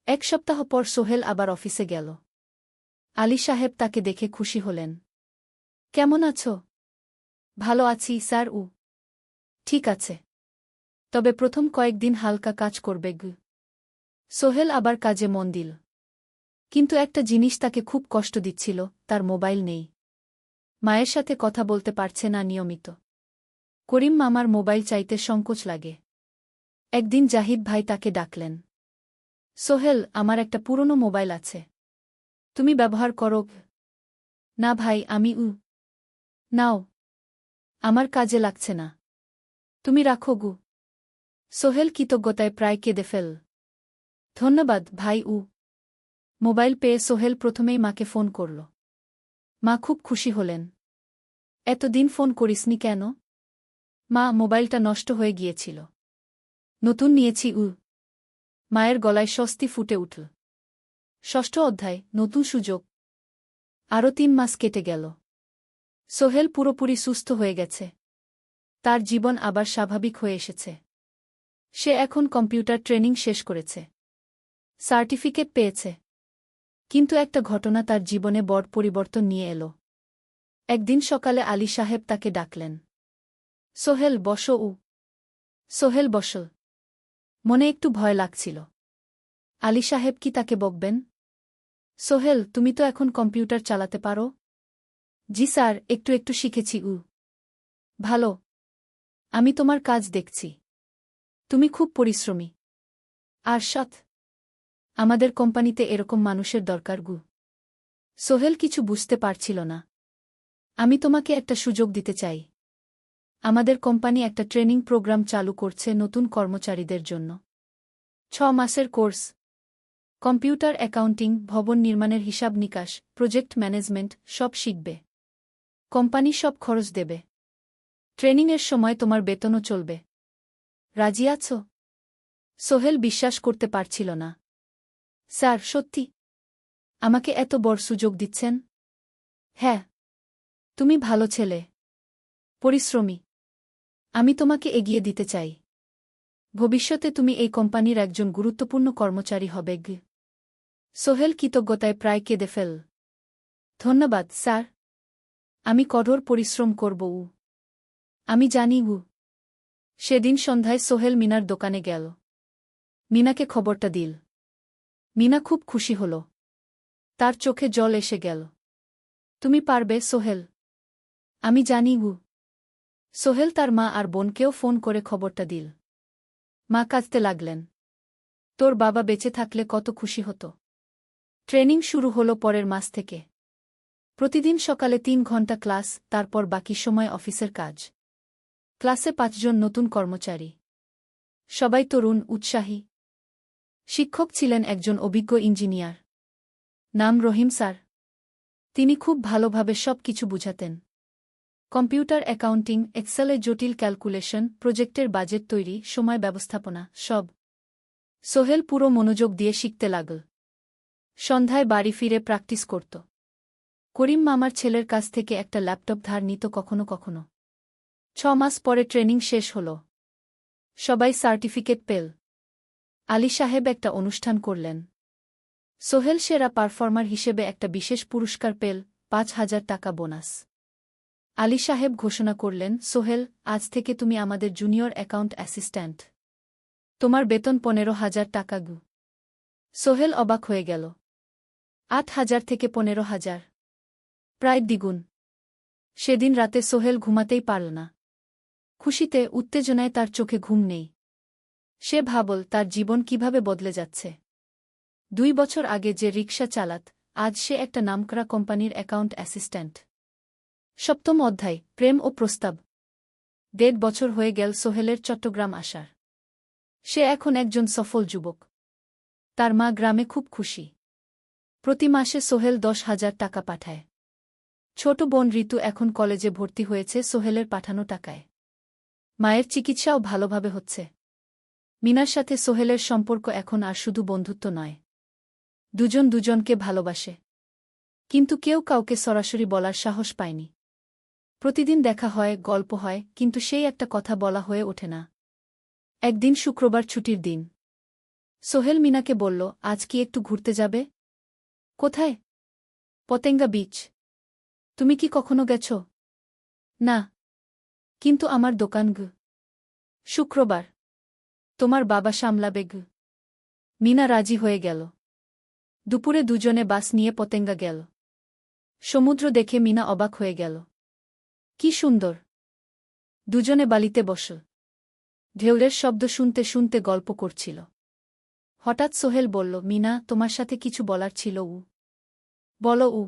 1 সপ্তাহ পর সোহেল আবার অফিসে গেল। আলী সাহেব তাকে দেখে খুশি হলেন। কেমন আছো? ভালো আছি স্যার। ঠিক আছে, তবে প্রথম কয়েকদিন হালকা কাজ করবে গু। সোহেল আবার কাজে মন দিল। কিন্তু একটা জিনিস তাকে খুব কষ্ট দিচ্ছিল, তার মোবাইল নেই। মায়ের সাথে কথা বলতে পারছে না নিয়মিত। করিম মামার মোবাইল চাইতে সংকোচ লাগে। একদিন জাহিদ ভাই তাকে ডাকলেন। সোহেল, আমার একটা পুরনো মোবাইল আছে, তুমি ব্যবহার করো? না ভাই, আমি নাও, আমার কাজে লাগছে না, তুমি রাখো গু। সোহেল কৃতজ্ঞতায় প্রায় কেঁদে ফেল। ধন্যবাদ ভাই। মোবাইল পেয়ে সোহেল প্রথমেই মাকে ফোন করল। মা খুব খুশি হলেন। এতদিন ফোন করিসনি কেন? মা, মোবাইলটা নষ্ট হয়ে গিয়েছিল, নতুন নিয়েছি। মায়ের গলায় স্বস্তি ফুটে উঠল। 6ষ্ঠ অধ্যায়, নতুন সুযোগ। আরও 3 মাস কেটে গেল। সোহেল পুরোপুরি সুস্থ হয়ে গেছে। তার জীবন আবার স্বাভাবিক হয়ে এসেছে। সে এখন কম্পিউটার ট্রেনিং শেষ করেছে, সার্টিফিকেট পেয়েছে। কিন্তু একটা ঘটনা তার জীবনে বড় পরিবর্তন নিয়ে এলো। একদিন সকালে আলী সাহেব তাকে ডাকলেন। সোহেল, বসো। সোহেল বসল। মনে একটু ভয় লাগছিল। আলী সাহেব কি তাকে বকবেন? সোহেল, তুমি তো এখন কম্পিউটার চালাতে পারো? জি স্যার, একটু একটু শিখেছি। ভালো, আমি তোমার কাজ দেখছি। তুমি খুব পরিশ্রমী আর সৎ। আমাদের কোম্পানিতে এরকম মানুষের দরকার গু। সোহেল কিছু বুঝতে পারছিল না। আমি তোমাকে একটা সুযোগ দিতে চাই। আমাদের কোম্পানি একটা ট্রেনিং প্রোগ্রাম চালু করছে নতুন কর্মচারীদের জন্য। 6 মাসের কোর্স। কম্পিউটার অ্যাকাউন্টিং, ভবন নির্মাণের হিসাব নিকাশ, প্রজেক্ট ম্যানেজমেন্ট সব শিখবে। কোম্পানি সব খরচ দেবে। ট্রেনিংয়ের সময় তোমার বেতনও চলবে। রাজি আছো? সোহেল বিশ্বাস করতে পারছিল না। স্যার, সত্যি? আমাকে এত বড় সুযোগ দিচ্ছেন? হ্যাঁ। তুমি ভালো ছেলে, পরিশ্রমী। আমি তোমাকে এগিয়ে দিতে চাই। ভবিষ্যতে তুমি এই কোম্পানির একজন গুরুত্বপূর্ণ কর্মচারী হবে। সোহেল কৃতজ্ঞতায় প্রায় কেঁদে ফেল। ধন্যবাদ স্যার। আমি কঠোর পরিশ্রম করব উ। আমি জানি উ। সেদিন সন্ধ্যায় সোহেল মিনার দোকানে গেল। মিনাকে খবরটা দিল। মিনা খুব খুশি হল। তার চোখে জল এসে গেল। তুমি পারবে সোহেল। আমি জানি উ। সোহেল তার মা আর বোনকেও ফোন করে খবরটা দিল। মা কাঁদতে লাগলেন। তোর বাবা বেঁচে থাকলে কত খুশি হতো। ট্রেনিং শুরু হলো পরের মাস থেকে। প্রতিদিন সকালে 3 ঘন্টা ক্লাস, তারপর বাকি সময় অফিসের কাজ। ক্লাসে 5 জন নতুন কর্মচারী। সবাই তরুণ, উৎসাহী। শিক্ষক ছিলেন একজন অভিজ্ঞ ইঞ্জিনিয়ার। নাম রহিম স্যার। তিনি খুব ভালোভাবে সব কিছু বুঝাতেন। কম্পিউটার অ্যাকাউন্টিং, এক্সেলে জটিল ক্যালকুলেশন, প্রজেক্টের বাজেট তৈরি, সময় ব্যবস্থাপনা, সব। সোহেল পুরো মনোযোগ দিয়ে শিখতে লাগল। সন্ধ্যায় বাড়ি ফিরে প্র্যাকটিস করত। করিম মামার ছেলের কাছ থেকে একটা ল্যাপটপ ধার নিত কখনো কখনো। 6 মাস পরে ট্রেনিং শেষ হল। সবাই সার্টিফিকেট পেল। আলী সাহেব একটা অনুষ্ঠান করলেন। সোহেল সেরা পারফর্মার হিসেবে একটা বিশেষ পুরস্কার পেল, 5,000 টাকা বোনাস। আলী সাহেব ঘোষণা করলেন, সোহেল, আজ থেকে তুমি আমাদের জুনিয়র অ্যাকাউন্ট অ্যাসিস্ট্যান্ট। তোমার বেতন 15,000 টাকা গু। সোহেল অবাক হয়ে গেল। 8,000 থেকে 15,000, প্রায় দ্বিগুণ। সেদিন রাতে সোহেল ঘুমাতেই পারল না। খুশিতে, উত্তেজনায় তার চোখে ঘুম নেই। সে ভাবল তার জীবন কিভাবে বদলে যাচ্ছে। 2 বছর আগে যে রিকশা চালাত, আজ সে একটা নামকরা কোম্পানির অ্যাকাউন্ট অ্যাসিস্ট্যান্ট। 7ম অধ্যায়, প্রেম ও প্রস্তাব। 1.5 বছর হয়ে গেল সোহেলের চট্টগ্রাম আসার। সে এখন একজন সফল যুবক। তার মা গ্রামে খুব খুশি। প্রতি মাসে সোহেল 10,000 টাকা পাঠায়। ছোট বোন ঋতু এখন কলেজে ভর্তি হয়েছে সোহেলের পাঠানো টাকায়। মায়ের চিকিৎসাও ভালোভাবে হচ্ছে। মিনার সাথে সোহেলের সম্পর্ক এখন আর শুধু বন্ধুত্ব নয়। দুজন দুজনকে ভালোবাসে। কিন্তু কেউ কাউকে সরাসরি বলার সাহস পায়নি। প্রতিদিন দেখা হয়, গল্প হয়, কিন্তু সেই একটা কথা বলা হয়ে ওঠে না। একদিন শুক্রবার ছুটির দিন। সোহেল মিনাকে বলল, আজ কি একটু ঘুরতে যাবে? কোথায়? পতেঙ্গা বিচ। তুমি কি কখনো গেছ? না। কিন্তু আমার দোকান গ। শুক্রবার। তোমার বাবা সামলাবে গ। মিনা রাজি হয়ে গেল। দুপুরে দুজনে বাস নিয়ে পতেঙ্গা গেল। সমুদ্র দেখে মিনা অবাক হয়ে গেল। কি সুন্দর! দুজনে বালিতে বসল। ঢেউয়ের শব্দ শুনতে শুনতে গল্প করছিল। হঠাৎ সোহেল বলল, মিনা, তোমার সাথে কিছু বলার ছিল উ। বলো উ।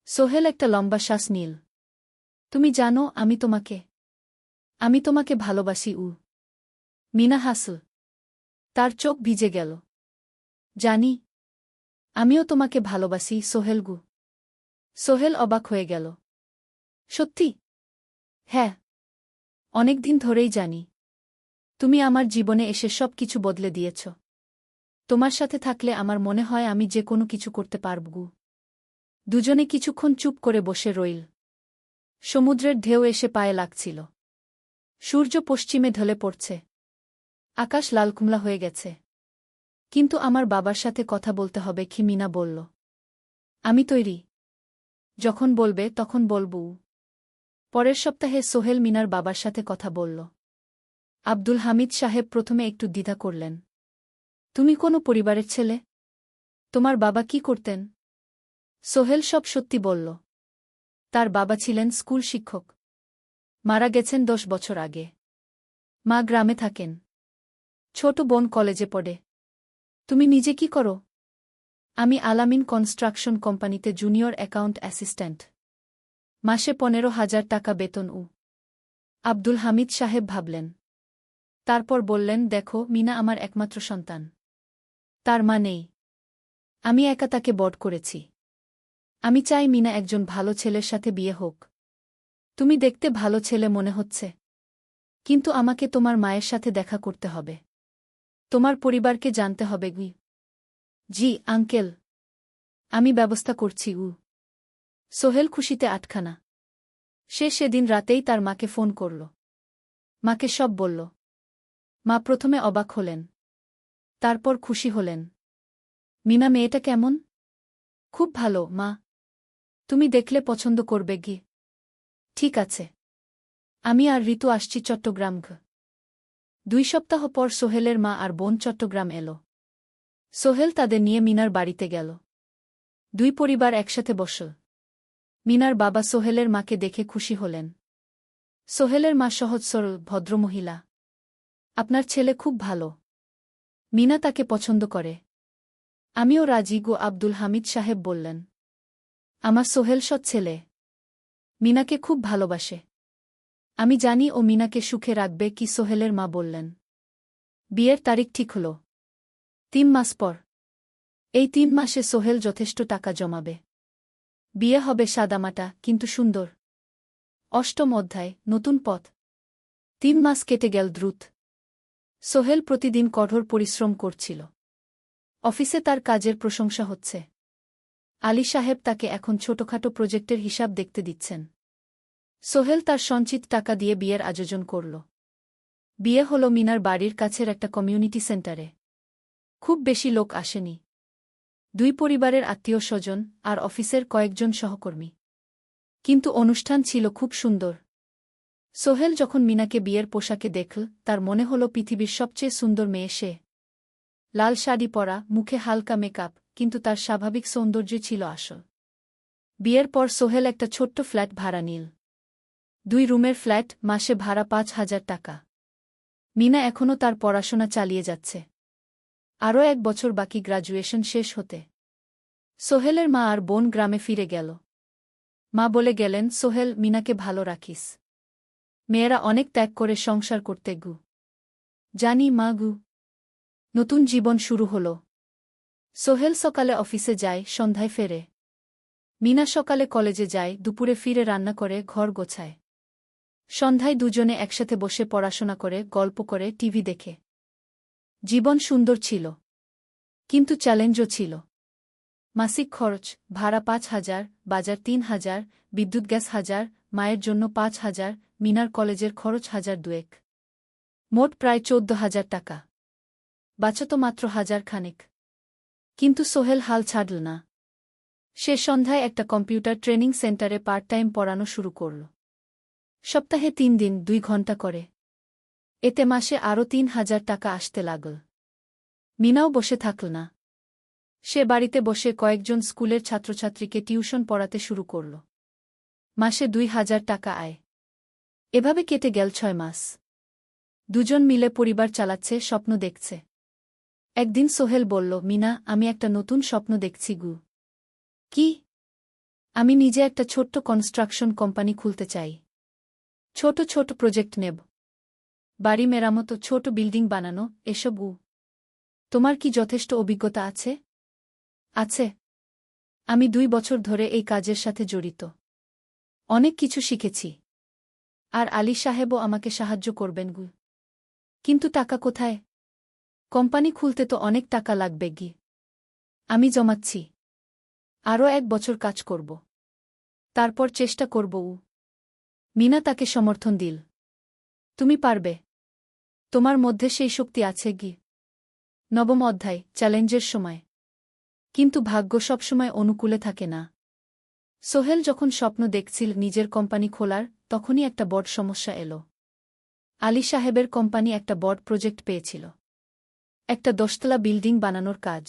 সোহেল একটা লম্বা শ্বাস নিল। তুমি জানো, আমি তোমাকে ভালোবাসি উ। মিনা হাসল। তার চোখ ভিজে গেল। জানি। আমিও তোমাকে ভালোবাসি সোহেল গু। সোহেল অবাক হয়ে গেল। সত্যি? হ্যাঁ। অনেকদিন ধরেই জানি। তুমি আমার জীবনে এসে সব কিছু বদলে দিয়েছ। তোমার সাথে থাকলে আমার মনে হয় আমি যে কোনো কিছু করতে পারব গু। দুজনে কিছুক্ষণ চুপ করে বসে রইল। সমুদ্রের ঢেউ এসে পায়ে লাগছিল। সূর্য পশ্চিমে ঢলে পড়ছে। আকাশ লালকুমলা হয়ে গেছে। কিন্তু আমার বাবার সাথে কথা বলতে হবে কি? মিনা বলল। আমি তৈরি। যখন বলবে তখন বলব। পরের সপ্তাহে সোহেল মিনার বাবার সাথে কথা বলল। আব্দুল হামিদ সাহেব প্রথমে একটু দ্বিধা করলেন। তুমি কোনো পরিবারের ছেলে? তোমার বাবা কি করতেন? সোহেল সব সত্যি বলল। তার বাবা ছিলেন স্কুল শিক্ষক। মারা গেছেন 10 বছর আগে। মা গ্রামে থাকেন। ছোট বোন কলেজে পড়ে। তুমি নিজে কি করো? আমি আলামিন কনস্ট্রাকশন কোম্পানিতে জুনিয়র অ্যাকাউন্ট অ্যাসিস্ট্যান্ট। মাসে 15,000 টাকা বেতন উ। আব্দুল হামিদ সাহেব ভাবলেন। তারপর বললেন, দেখো মিনা আমার একমাত্র সন্তান। তার মা নেই। আমি একা তাকে বড় করেছি। আমি চাই মিনা একজন ভালো ছেলের সাথে বিয়ে হোক। তুমি দেখতে ভালো ছেলে মনে হচ্ছে। কিন্তু আমাকে তোমার মায়ের সাথে দেখা করতে হবে। তোমার পরিবারকে জানতে হবে গি। জি আঙ্কেল। আমি ব্যবস্থা করছি উ। সোহেল খুশিতে আটখানা। সে সেদিন রাতেই তার মাকে ফোন করল। মাকে সব বলল। মা প্রথমে অবাক হলেন। তারপর খুশি হলেন। মিনা মেয়েটা কেমন? খুব ভালো মা। তুমি দেখলে পছন্দ করবে গি। ঠিক আছে। আমি আর ঋতু আসছি চট্টগ্রাম। 2 সপ্তাহ পর সোহেলের মা আর বোন চট্টগ্রাম এলো। সোহেল তাদের নিয়ে মিনার বাড়িতে গেল। 2 পরিবার একসাথে বসল। মিনার বাবা সোহেলের মাকে দেখে খুশি হলেন। সোহেলের মা সহজ সরল ভদ্রমহিলা। আপনার ছেলে খুব ভালো। মিনা তাকে পছন্দ করে। আমিও রাজি গো, আব্দুল হামিদ সাহেব বললেন। আমার সোহেল সৎ ছেলে। মিনাকে খুব ভালোবাসে। আমি জানি ও মিনাকে সুখে রাখবে কি, সোহেলের মা বললেন। বিয়ের তারিখ ঠিক হল 3 মাস পর। এই 3 মাসে সোহেল যথেষ্ট টাকা জমাবে। বিয়ে হবে সাদামাটা কিন্তু সুন্দর। 8ম অধ্যায়, নতুন পথ। 3 মাস কেটে গেল দ্রুত। সোহেল প্রতিদিন কঠোর পরিশ্রম করছিল। অফিসে তার কাজের প্রশংসা হচ্ছে। আলী সাহেব তাকে এখন ছোটখাটো প্রজেক্টের হিসাব দেখতে দিচ্ছেন। সোহেল তার সঞ্চিত টাকা দিয়ে বিয়ের আয়োজন করল। বিয়ে হল মিনার বাড়ির কাছের একটা কমিউনিটি সেন্টারে। খুব বেশি লোক আসেনি। 2 পরিবারের আত্মীয় স্বজন আর অফিসের কয়েকজন সহকর্মী। কিন্তু অনুষ্ঠান ছিল খুব সুন্দর। সোহেল যখন মিনাকে বিয়ের পোশাকে দেখল, তার মনে হল পৃথিবীর সবচেয়ে সুন্দর মেয়ে সে। লাল শাড়ি পরা, মুখে হালকা মেকআপ, কিন্তু তার স্বাভাবিক সৌন্দর্য ছিল আসল। বিয়ের পর সোহেল একটা ছোট্ট ফ্ল্যাট ভাড়া নিল। 2 রুমের ফ্ল্যাট, মাসে ভাড়া 5,000 টাকা। মিনা এখনও তার পড়াশোনা চালিয়ে যাচ্ছে। আরও 1 বছর বাকি গ্র্যাজুয়েশন শেষ হতে। সোহেলের মা আর বোন গ্রামে ফিরে গেল। মা বলে গেলেন, সোহেল, মিনাকে ভালো রাখিস। মেয়েরা অনেক ত্যাগ করে সংসার করতে গু। জানি মা গু। নতুন জীবন শুরু হল। সোহেল সকালে অফিসে যায়, সন্ধ্যায় ফেরে। মিনা সকালে কলেজে যায়, দুপুরে ফিরে রান্না করে, ঘর গোছায়। সন্ধ্যায় দুজনে একসাথে বসে পড়াশোনা করে, গল্প করে, টিভি দেখে। জীবন সুন্দর ছিল। কিন্তু চ্যালেঞ্জও ছিল। মাসিক খরচ, ভাড়া 5,000, বাজার 3,000, বিদ্যুৎ গ্যাস 1,000, মায়ের জন্য 5,000, মিনার কলেজের খরচ 1,200। মোট প্রায় 14,000 টাকা। বাঁচত মাত্র 1,000 খানেক। কিন্তু সোহেল হাল ছাড়ল না। সে সন্ধ্যায় একটা কম্পিউটার ট্রেনিং সেন্টারে পার্ট টাইম পড়ানো শুরু করল। সপ্তাহে 3 দিন 2 ঘন্টা করে। এতে মাসে আরও 3,000 টাকা আসতে লাগল। মিনাও বসে থাকল না। সে বাড়িতে বসে কয়েকজন স্কুলের ছাত্রছাত্রীকে টিউশন পড়াতে শুরু করল। মাসে 2,000 টাকা আয়। এভাবে কেটে গেল 6 মাস। দুজন মিলে পরিবার চালাচ্ছে, স্বপ্ন দেখছে। একদিন সোহেল বলল, মিনা, আমি একটা নতুন স্বপ্ন দেখছি গু। কি? আমি নিজে একটা ছোট্ট কনস্ট্রাকশন কোম্পানি খুলতে চাই। ছোট ছোট প্রজেক্ট নেব। বাড়ি মেরামত, ছোট বিল্ডিং বানানো, এসব। তোমার কি যথেষ্ট অভিজ্ঞতা আছে? আছে। আমি 2 বছর ধরে এই কাজের সাথে জড়িত। অনেক কিছু শিখেছি। আর আলী সাহেবও আমাকে সাহায্য করবেন গু। কিন্তু টাকা কোথায়? কোম্পানি খুলতে তো অনেক টাকা লাগবে গি। আমি জমাচ্ছি। আরও 1 বছর কাজ করব। তারপর চেষ্টা করব। মিনা তাকে সমর্থন দিল। তুমি পারবে। তোমার মধ্যে সেই শক্তি আছে গি। 9ম অধ্যায়, চ্যালেঞ্জের সময়। কিন্তু ভাগ্য সবসময় অনুকূলে থাকে না। সোহেল যখন স্বপ্ন দেখছিল নিজের কোম্পানি খোলার, তখনই একটা বড় সমস্যা এলো। আলী সাহেবের কোম্পানি একটা বড় প্রজেক্ট পেয়েছিল। একটা 10তলা বিল্ডিং বানানোর কাজ।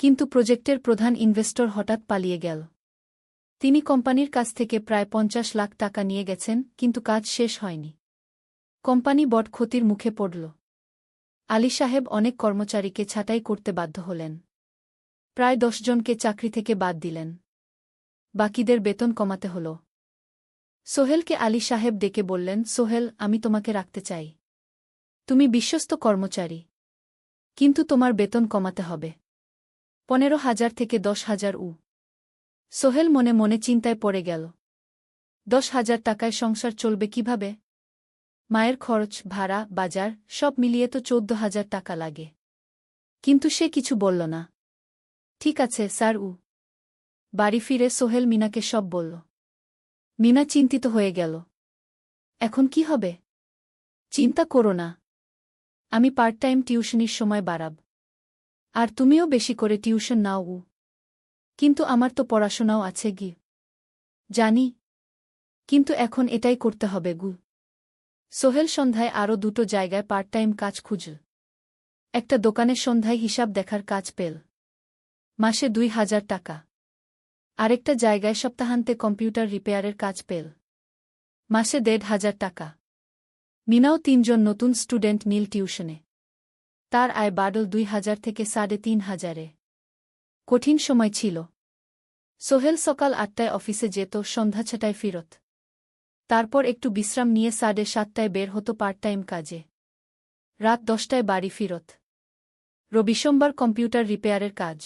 কিন্তু প্রজেক্টের প্রধান ইনভেস্টর হঠাৎ পালিয়ে গেল। তিনি কোম্পানির কাছ থেকে প্রায় 50 লাখ টাকা নিয়ে গেছেন, কিন্তু কাজ শেষ হয়নি। কোম্পানি বড় ক্ষতির মুখে পড়ল। আলী সাহেব অনেক কর্মচারীকে ছাঁটাই করতে বাধ্য হলেন। প্রায় 10 জনকে চাকরি থেকে বাদ দিলেন। বাকিদের বেতন কমাতে হল। সোহেলকে আলী সাহেব ডেকে বললেন, সোহেল, আমি তোমাকে রাখতে চাই। তুমি বিশ্বস্ত কর্মচারী। কিন্তু তোমার বেতন কমাতে হবে। 15,000 থেকে 10,000। সোহেল মনে মনে চিন্তায় পড়ে গেল। 10,000 টাকায় সংসার চলবে কিভাবে? মায়ের খরচ, ভাড়া, বাজার সব মিলিয়ে তো 14,000 টাকা লাগে। কিন্তু সে কিছু বলল না। ঠিক আছে স্যার। বাড়ি ফিরে সোহেল মিনাকে সব বলল। মিনা চিন্তিত হয়ে গেল। এখন কি হবে? চিন্তা করো না। আমি পার্ট টাইম টিউশনির সময় বাড়াব। আর তুমিও বেশি করে টিউশন নাও। কিন্তু আমার তো পড়াশোনাও আছে গি। জানি। কিন্তু এখন এটাই করতে হবে গু। সোহেল সন্ধ্যায় আরও দুটো জায়গায় পার্ট টাইম কাজ খুঁজল। একটা দোকানের সন্ধ্যায় হিসাব দেখার কাজ পেল, মাসে ২,০০০ টাকা। আরেকটা জায়গায় সপ্তাহান্তে কম্পিউটার রিপেয়ারের কাজ পেল, মাসে ১,৫০০ টাকা। মিনাও ৩ জন নতুন স্টুডেন্ট নীল টিউশনে। তার আয় বাড়ল ২,০০০ থেকে ৩,৫০০-এ। কঠিন সময় ছিল। সোহেল সকাল ৮টায় অফিসে যেত, সন্ধ্যা ৬টায় ফিরত। তারপর একটু বিশ্রাম নিয়ে ৭:৩০টায় বের হতো পার্ট টাইম কাজে। রাত ১০টায় বাড়ি ফিরত। রবি-সোমবার কম্পিউটার রিপেয়ারের কাজ।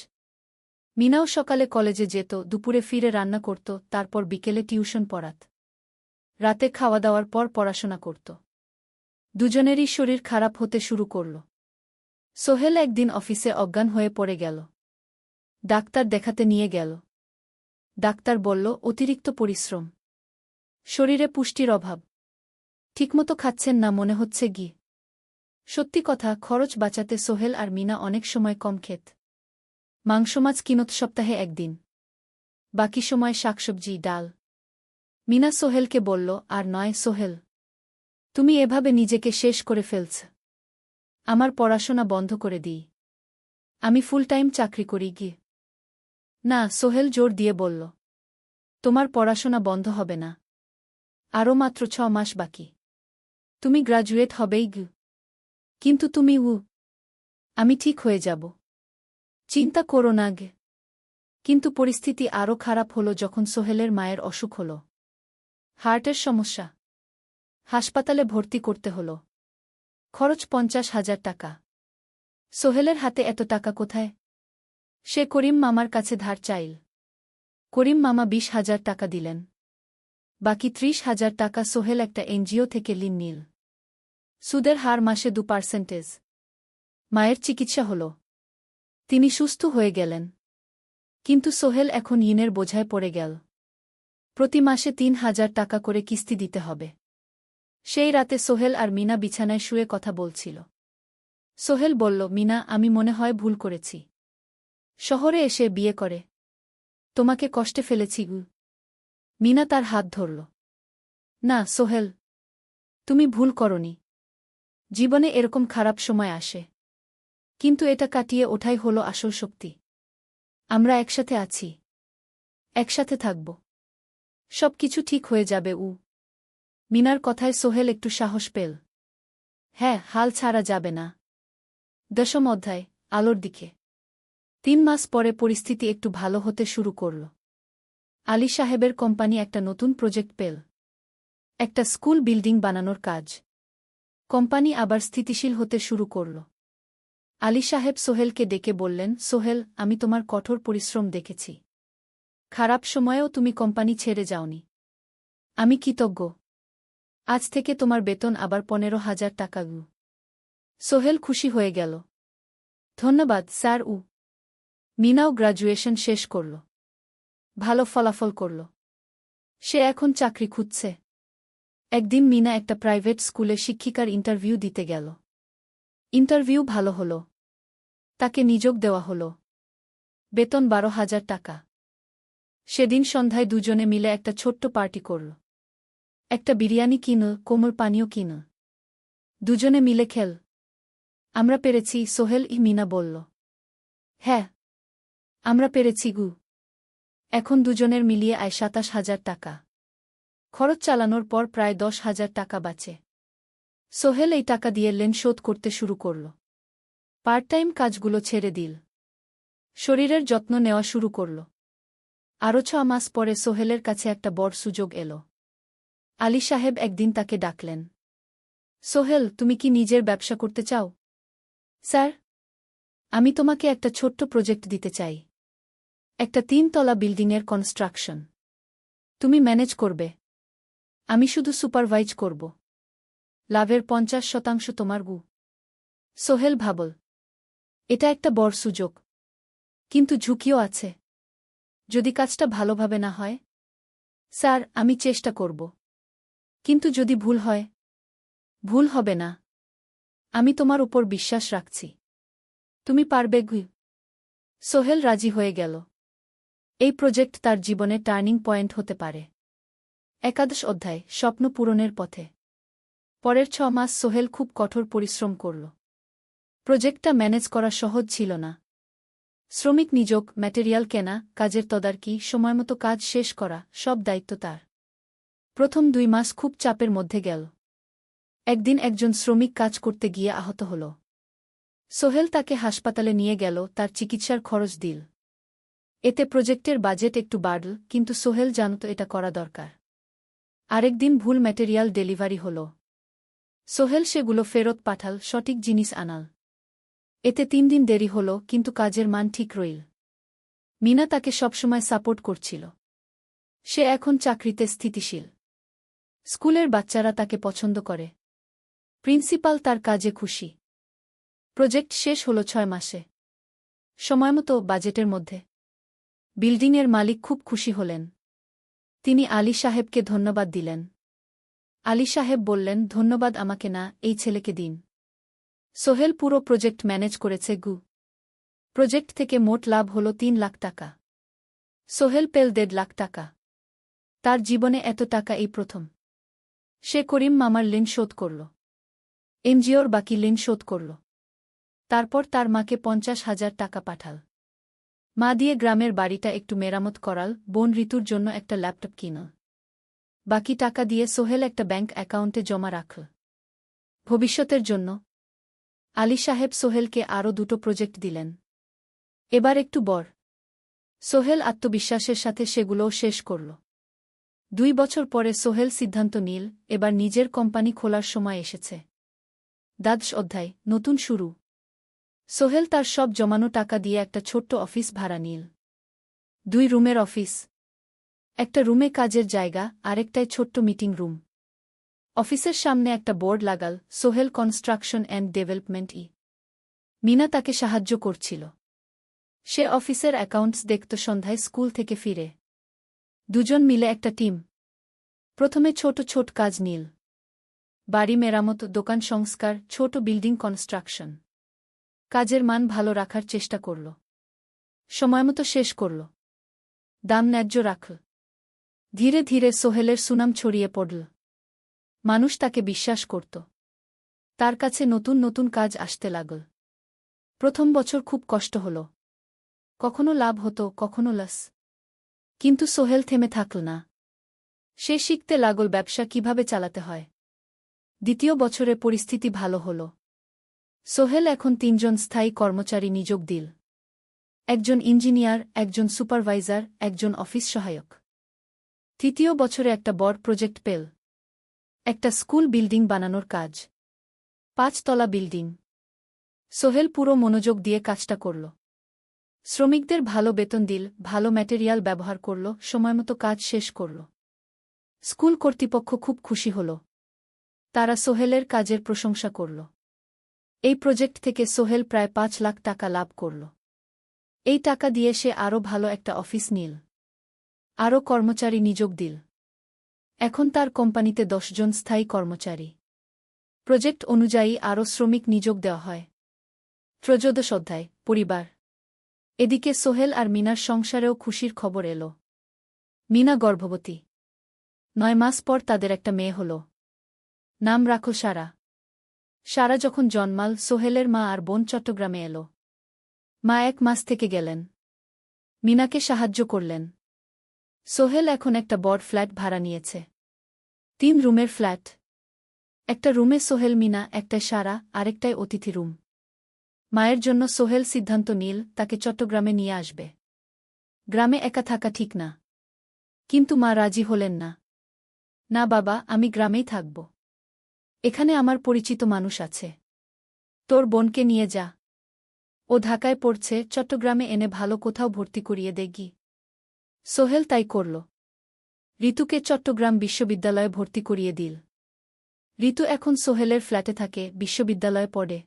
মিনাও সকালে কলেজে যেত, দুপুরে ফিরে রান্না করত, তারপর বিকেলে টিউশন পড়াত। রাতে খাওয়া দাওয়ার পর পড়াশোনা করত। দুজনেরই শরীর খারাপ হতে শুরু করল। সোহেল একদিন অফিসে অজ্ঞান হয়ে পড়ে গেল। ডাক্তার দেখাতে নিয়ে গেল। ডাক্তার বলল, অতিরিক্ত পরিশ্রম, শরীরে পুষ্টির অভাব, ঠিকমতো খাচ্ছেন না মনে হচ্ছে ঘি। সত্যি কথা, খরচ বাঁচাতে সোহেল আর মিনা অনেক সময় কম খেত। মাংস মাছ কিনত সপ্তাহে একদিন, বাকি সময় শাকসবজি ডাল। মিনা সোহেলকে বলল, আর নয় সোহেল, তুমি এভাবে নিজেকে শেষ করে ফেলছ। আমার পড়াশোনা বন্ধ করে দিই, আমি ফুল টাইম চাকরি করি গি। না, সোহেল জোর দিয়ে বলল, তোমার পড়াশোনা বন্ধ হবে না, আরও মাত্র ৬ মাস বাকি, তুমি গ্রাজুয়েট হবেই গি। কিন্তু তুমি আমি ঠিক হয়ে যাব, চিন্তা করো না গে। কিন্তু পরিস্থিতি আরও খারাপ হলো যখন সোহেলের মায়ের অসুখ হল। হার্টের সমস্যা, হাসপাতালে ভর্তি করতে হল। খরচ ৫০,০০০ টাকা। সোহেলের হাতে এত টাকা কোথায়? সে করিম মামার কাছে ধার চাইল। করিম মামা ২০,০০০ টাকা দিলেন। বাকি ৩০,০০০ টাকা সোহেল একটা এনজিও থেকে ঋণ নিল। সুদের হার মাসে ২%। মায়ের চিকিৎসা হল, তিনি সুস্থ হয়ে গেলেন। কিন্তু সোহেল এখন ঋণের বোঝায় পড়ে গেল। প্রতি মাসে ৩,০০০ টাকা করে কিস্তি দিতে হবে। সেই রাতে সোহেল আর মিনা বিছানায় শুয়ে কথা বলছিল। সোহেল বলল, মিনা, আমি মনে হয় ভুল করেছি। শহরে এসে বিয়ে করে তোমাকে কষ্টে ফেলেছি গু। মিনা তার হাত ধরল। না সোহেল, তুমি ভুল করনি। জীবনে এরকম খারাপ সময় আসে, কিন্তু এটা কাটিয়ে ওঠাই হলো আসল শক্তি। আমরা একসাথে আছি, একসাথে থাকব, সব কিছু ঠিক হয়ে যাবে। মিনার কথায় সোহেল একটু সাহস পেল। হ্যাঁ, হাল ছাড়া যাবে না। ১০ম অধ্যায়, আলোর দিকে। ৩ মাস পরে পরিস্থিতি একটু ভালো হতে শুরু করল। আলী সাহেবের কোম্পানি একটা নতুন প্রজেক্ট পেল, একটা স্কুল বিল্ডিং বানানোর কাজ। কোম্পানি আবার স্থিতিশীল হতে শুরু করল। আলী সাহেব সোহেলকে ডেকে বললেন, সোহেল, আমি তোমার কঠোর পরিশ্রম দেখেছি। খারাপ সময়েও তুমি কোম্পানি ছেড়ে যাওনি। আমি কৃতজ্ঞ। আজ থেকে তোমার বেতন আবার ১৫,০০০ টাকা গু। সোহেল খুশি হয়ে গেল। ধন্যবাদ স্যার। মিনাও গ্রাজুয়েশন শেষ করল, ভালো ফলাফল করল। সে এখন চাকরি খুঁজছে। একদিন মিনা একটা প্রাইভেট স্কুলে শিক্ষিকার ইন্টারভিউ দিতে গেল। ইন্টারভিউ ভালো হল, তাকে নিযোগ দেওয়া হল। বেতন ১২,০০০ টাকা। সেদিন সন্ধ্যায় দুজনে মিলে একটা ছোট্ট পার্টি করল। একটা বিরিয়ানি কিনল, কোমল পানীয় কিনল। দুজনে মিলে খেল। আমরা পেরেছি সোহেল, মিনা বলল। হ্যাঁ, আমরা পেরেছি গু। এখন দুজনের মিলিয়ে আয় ২৭,০০০ টাকা। খরচ চালানোর পর প্রায় ১০,০০০ টাকা বাঁচে। সোহেল এই টাকা দিয়ে লোন শোধ করতে শুরু করল। পার্ট টাইম কাজগুলো ছেড়ে দিল। শরীরের যত্ন নেওয়া শুরু করল। আরও ৬ মাস পরে সোহেলের কাছে একটা বড় সুযোগ এল। আলী সাহেব একদিন তাকে ডাকলেন। সোহেল, তুমি কি নিজের ব্যবসা করতে চাও? স্যার, আমি তোমাকে একটা ছোট্ট প্রজেক্ট দিতে চাই। একটা ৩ তলা বিল্ডিংয়ের কনস্ট্রাকশন। তুমি ম্যানেজ করবে, আমি শুধু সুপারভাইজ করব। লাভের ৫০% তোমার গু। সোহেল ভাবল, এটা একটা বড় সুযোগ, কিন্তু ঝুঁকিও আছে। যদি কাজটা ভালোভাবে না হয়? স্যার, আমি চেষ্টা করব, কিন্তু যদি ভুল হয়? ভুল হবে না, আমি তোমার উপর বিশ্বাস রাখছি, তুমি পারবে গু। সোহেল রাজি হয়ে গেল। এই প্রজেক্ট তার জীবনে টার্নিং পয়েন্ট হতে পারে। একাদশ অধ্যায় স্বপ্ন পূরণের পথে। পরের 6 মাস সোহেল খুব কঠোর পরিশ্রম করল। প্রজেক্টটা ম্যানেজ করা সহজ ছিল না। শ্রমিক নিযোগ, ম্যাটেরিয়াল কেনা, কাজের তদারকি, সময়মতো কাজ শেষ করা, সব দায়িত্ব তার। প্রথম 2 মাস খুব চাপের মধ্যে গেল। একদিন একজন শ্রমিক কাজ করতে গিয়ে আহত হল। সোহেল তাকে হাসপাতালে নিয়ে গেল, তার চিকিৎসার খরচ দিল। এতে প্রজেক্টের বাজেট একটু বাড়ল, কিন্তু সোহেল জানত এটা করা দরকার। আরেকদিন ভুল ম্যাটেরিয়াল ডেলিভারি হল। সোহেল সেগুলো ফেরত পাঠাল, সঠিক জিনিস আনাল। এতে 3 দিন দেরি হল, কিন্তু কাজের মান ঠিক রইল। মিনা তাকে সবসময় সাপোর্ট করছিল। সে এখন চাকরিতে স্থিতিশীল। স্কুলের বাচ্চারা তাকে পছন্দ করে। প্রিন্সিপাল তার কাজে খুশি। প্রজেক্ট শেষ হল 6 মাসে। সময়মতো, বাজেটের মধ্যে। বিল্ডিংয়ের মালিক খুব খুশি হলেন। তিনি আলী সাহেবকে ধন্যবাদ দিলেন। আলী সাহেব বললেন, ধন্যবাদ আমাকে না, এই ছেলেকে দিন। সোহেল পুরো প্রজেক্ট ম্যানেজ করেছে। প্রজেক্ট থেকে মোট লাভ হল 3 লাখ টাকা। সোহেল পেল 1.5 লাখ টাকা। তার জীবনে এত টাকা এই প্রথম। সে করিম মামার ঋণ শোধ করল। এনজিওর বাকি ঋণ শোধ করল। তারপর তার মাকে 50,000 টাকা পাঠাল। মা দিয়ে গ্রামের বাড়িটা একটু মেরামত করাল, বোন ঋতুর জন্য একটা ল্যাপটপ কিনল। বাকি টাকা দিয়ে সোহেল একটা ব্যাংক অ্যাকাউন্টে জমা রাখল ভবিষ্যতের জন্য। আলী সাহেব সোহেলকে আরও 2টো প্রজেক্ট দিলেন। এবার একটু বড়। সোহেল আত্মবিশ্বাসের সাথে সেগুলোও শেষ করল। 2 বছর পরে সোহেল সিদ্ধান্ত নিল, এবার নিজের কোম্পানি খোলার সময় এসেছে। দ্বাদশ অধ্যায় নতুন শুরু। সোহেল তার সব জমানো টাকা দিয়ে একটা ছোট্ট অফিস ভাড়া নিল। 2 রুমের অফিস। একটা রুমে কাজের জায়গা, আরেকটায় ছোট্ট মিটিং রুম। অফিসের সামনে একটা বোর্ড লাগাল, Sohel construction and development. Mina তাকে সাহায্য করছিল। সে অফিসের অ্যাকাউন্টস দেখত সন্ধ্যায় স্কুল থেকে ফিরে। 2জন মিলে একটা টিম। প্রথমে ছোট ছোট কাজ নিল। বাড়ি মেরামত, দোকান সংস্কার, ছোট বিল্ডিং কনস্ট্রাকশন। কাজের মান ভালো রাখার চেষ্টা করল। সময়মতো শেষ করল। দাম ন্যায্য রাখল। ধীরে ধীরে সোহেলের সুনাম ছড়িয়ে পড়ল। মানুষ তাকে বিশ্বাস করত। তার কাছে নতুন নতুন কাজ আসতে লাগল। প্রথম বছর খুব কষ্ট হল। কখনো লাভ হতো, কখনো লস। কিন্তু সোহেল থেমে থাকল না। সে শিখতে লাগল ব্যবসা কিভাবে চালাতে হয়। দ্বিতীয় বছরে পরিস্থিতি ভালো হল। সোহেল এখন 3 জন স্থায়ী কর্মচারী নিযোগ দিল। একজন ইঞ্জিনিয়ার, একজন সুপারভাইজার, একজন অফিস সহায়ক। তৃতীয় বছরে একটা বড় প্রজেক্ট পেল। একটা স্কুল বিল্ডিং বানানোর কাজ। 5 তলা বিল্ডিং। সোহেল পুরো মনোযোগ দিয়ে কাজটা করল। শ্রমিকদের ভালো বেতন দিল, ভালো ম্যাটেরিয়াল ব্যবহার করল, সময়মতো কাজ শেষ করল। স্কুল কর্তৃপক্ষ খুব খুশি হল। তারা সোহেলের কাজের প্রশংসা করল। এই প্রজেক্ট থেকে সোহেল প্রায় 5 লাখ টাকা লাভ করল। এই টাকা দিয়ে সে আরও ভালো একটা অফিস নিল। আরও কর্মচারী নিযোগ দিল। এখন তার কোম্পানিতে 10 জন স্থায়ী কর্মচারী। প্রজেক্ট অনুযায়ী আরও শ্রমিক নিযোগ দেওয়া হয়। ত্রয়োদশ অধ্যায় পরিবার। এদিকে সোহেল আর মিনার সংসারেও খুশির খবর এল। মিনা গর্ভবতী। 9 মাস পর তাদের একটা মেয়ে হল। নাম রাখল সারা। সারা যখন জন্মাল, সোহেলের মা আর বোন চট্টগ্রামে এল। মা 1 মাস থেকে গেলেন। মিনাকে সাহায্য করলেন। সোহেল এখন একটা বড় ফ্ল্যাট ভাড়া নিয়েছে। 3 রুমের ফ্ল্যাট। একটা রুমে সোহেল, মিনা, একটায় সারা, আরেকটায় অতিথি রুম। মায়ের জন্য সোহেল সিদ্ধান্ত নিল তাকে চট্টগ্রামে নিয়ে আসবে। গ্রামে একা থাকা ঠিক না। কিন্তু মা রাজি হলেন না। না বাবা, আমি গ্রামেই থাকব। এখানে আমার পরিচিত মানুষ আছে। তোর বোনকে নিয়ে যা। ও ঢাকায় পড়ছে, চট্টগ্রামে এনে ভালো কোথাও ভর্তি করিয়ে দেগি। সোহেল তাই করল। ঋতুকে চট্টগ্রাম বিশ্ববিদ্যালয়ে ভর্তি করিয়ে দিল। ঋতু এখন সোহেলের ফ্ল্যাটে থাকে, বিশ্ববিদ্যালয়ে পড়ে।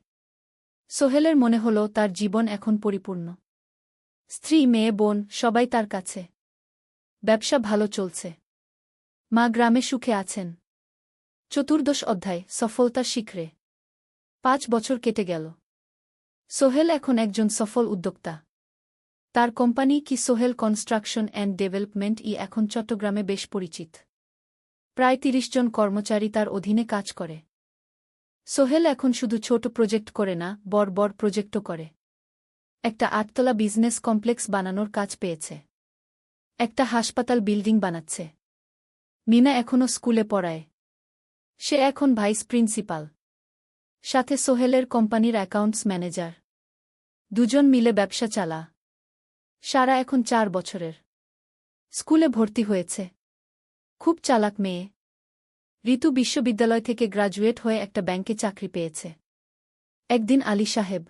সোহেলের মনে হল তার জীবন এখন পরিপূর্ণ। স্ত্রী, মেয়ে, বোন সবাই তার কাছে। ব্যবসা ভালো চলছে। মা গ্রামে সুখে আছেন। চতুর্দশ অধ্যায় সফলতার শিখরে। 5 বছর কেটে গেল। সোহেল এখন একজন সফল উদ্যোক্তা। তার কোম্পানি কি সোহেল কনস্ট্রাকশন অ্যান্ড ডেভেলপমেন্ট এখন চট্টগ্রামে বেশ পরিচিত। প্রায় ৩০ জন কর্মচারী তার অধীনে কাজ করে। সোহেল এখন শুধু ছোট প্রজেক্ট করে না, বড় বড় প্রজেক্টও করে। একটা ৮তলা বিজনেস কমপ্লেক্স বানানোর কাজ পেয়েছে। একটা হাসপাতাল বিল্ডিং বানাচ্ছে। মিনা এখনও স্কুলে পড়ায়। সে এখন ভাইস প্রিন্সিপাল। সাথে সোহেলের কোম্পানির অ্যাকাউন্টস ম্যানেজার। দুজন মিলে ব্যবসা চালা। সারা এখন ৪ বছরের। স্কুলে ভর্তি হয়েছে। খুব চালাক মেয়ে। ঋতু বিশ্ববিদ্যালয় থেকে গ্রাজুয়েট হয়ে একটা ব্যাংকে চাকরি পেয়েছে। একদিন আলী সাহেব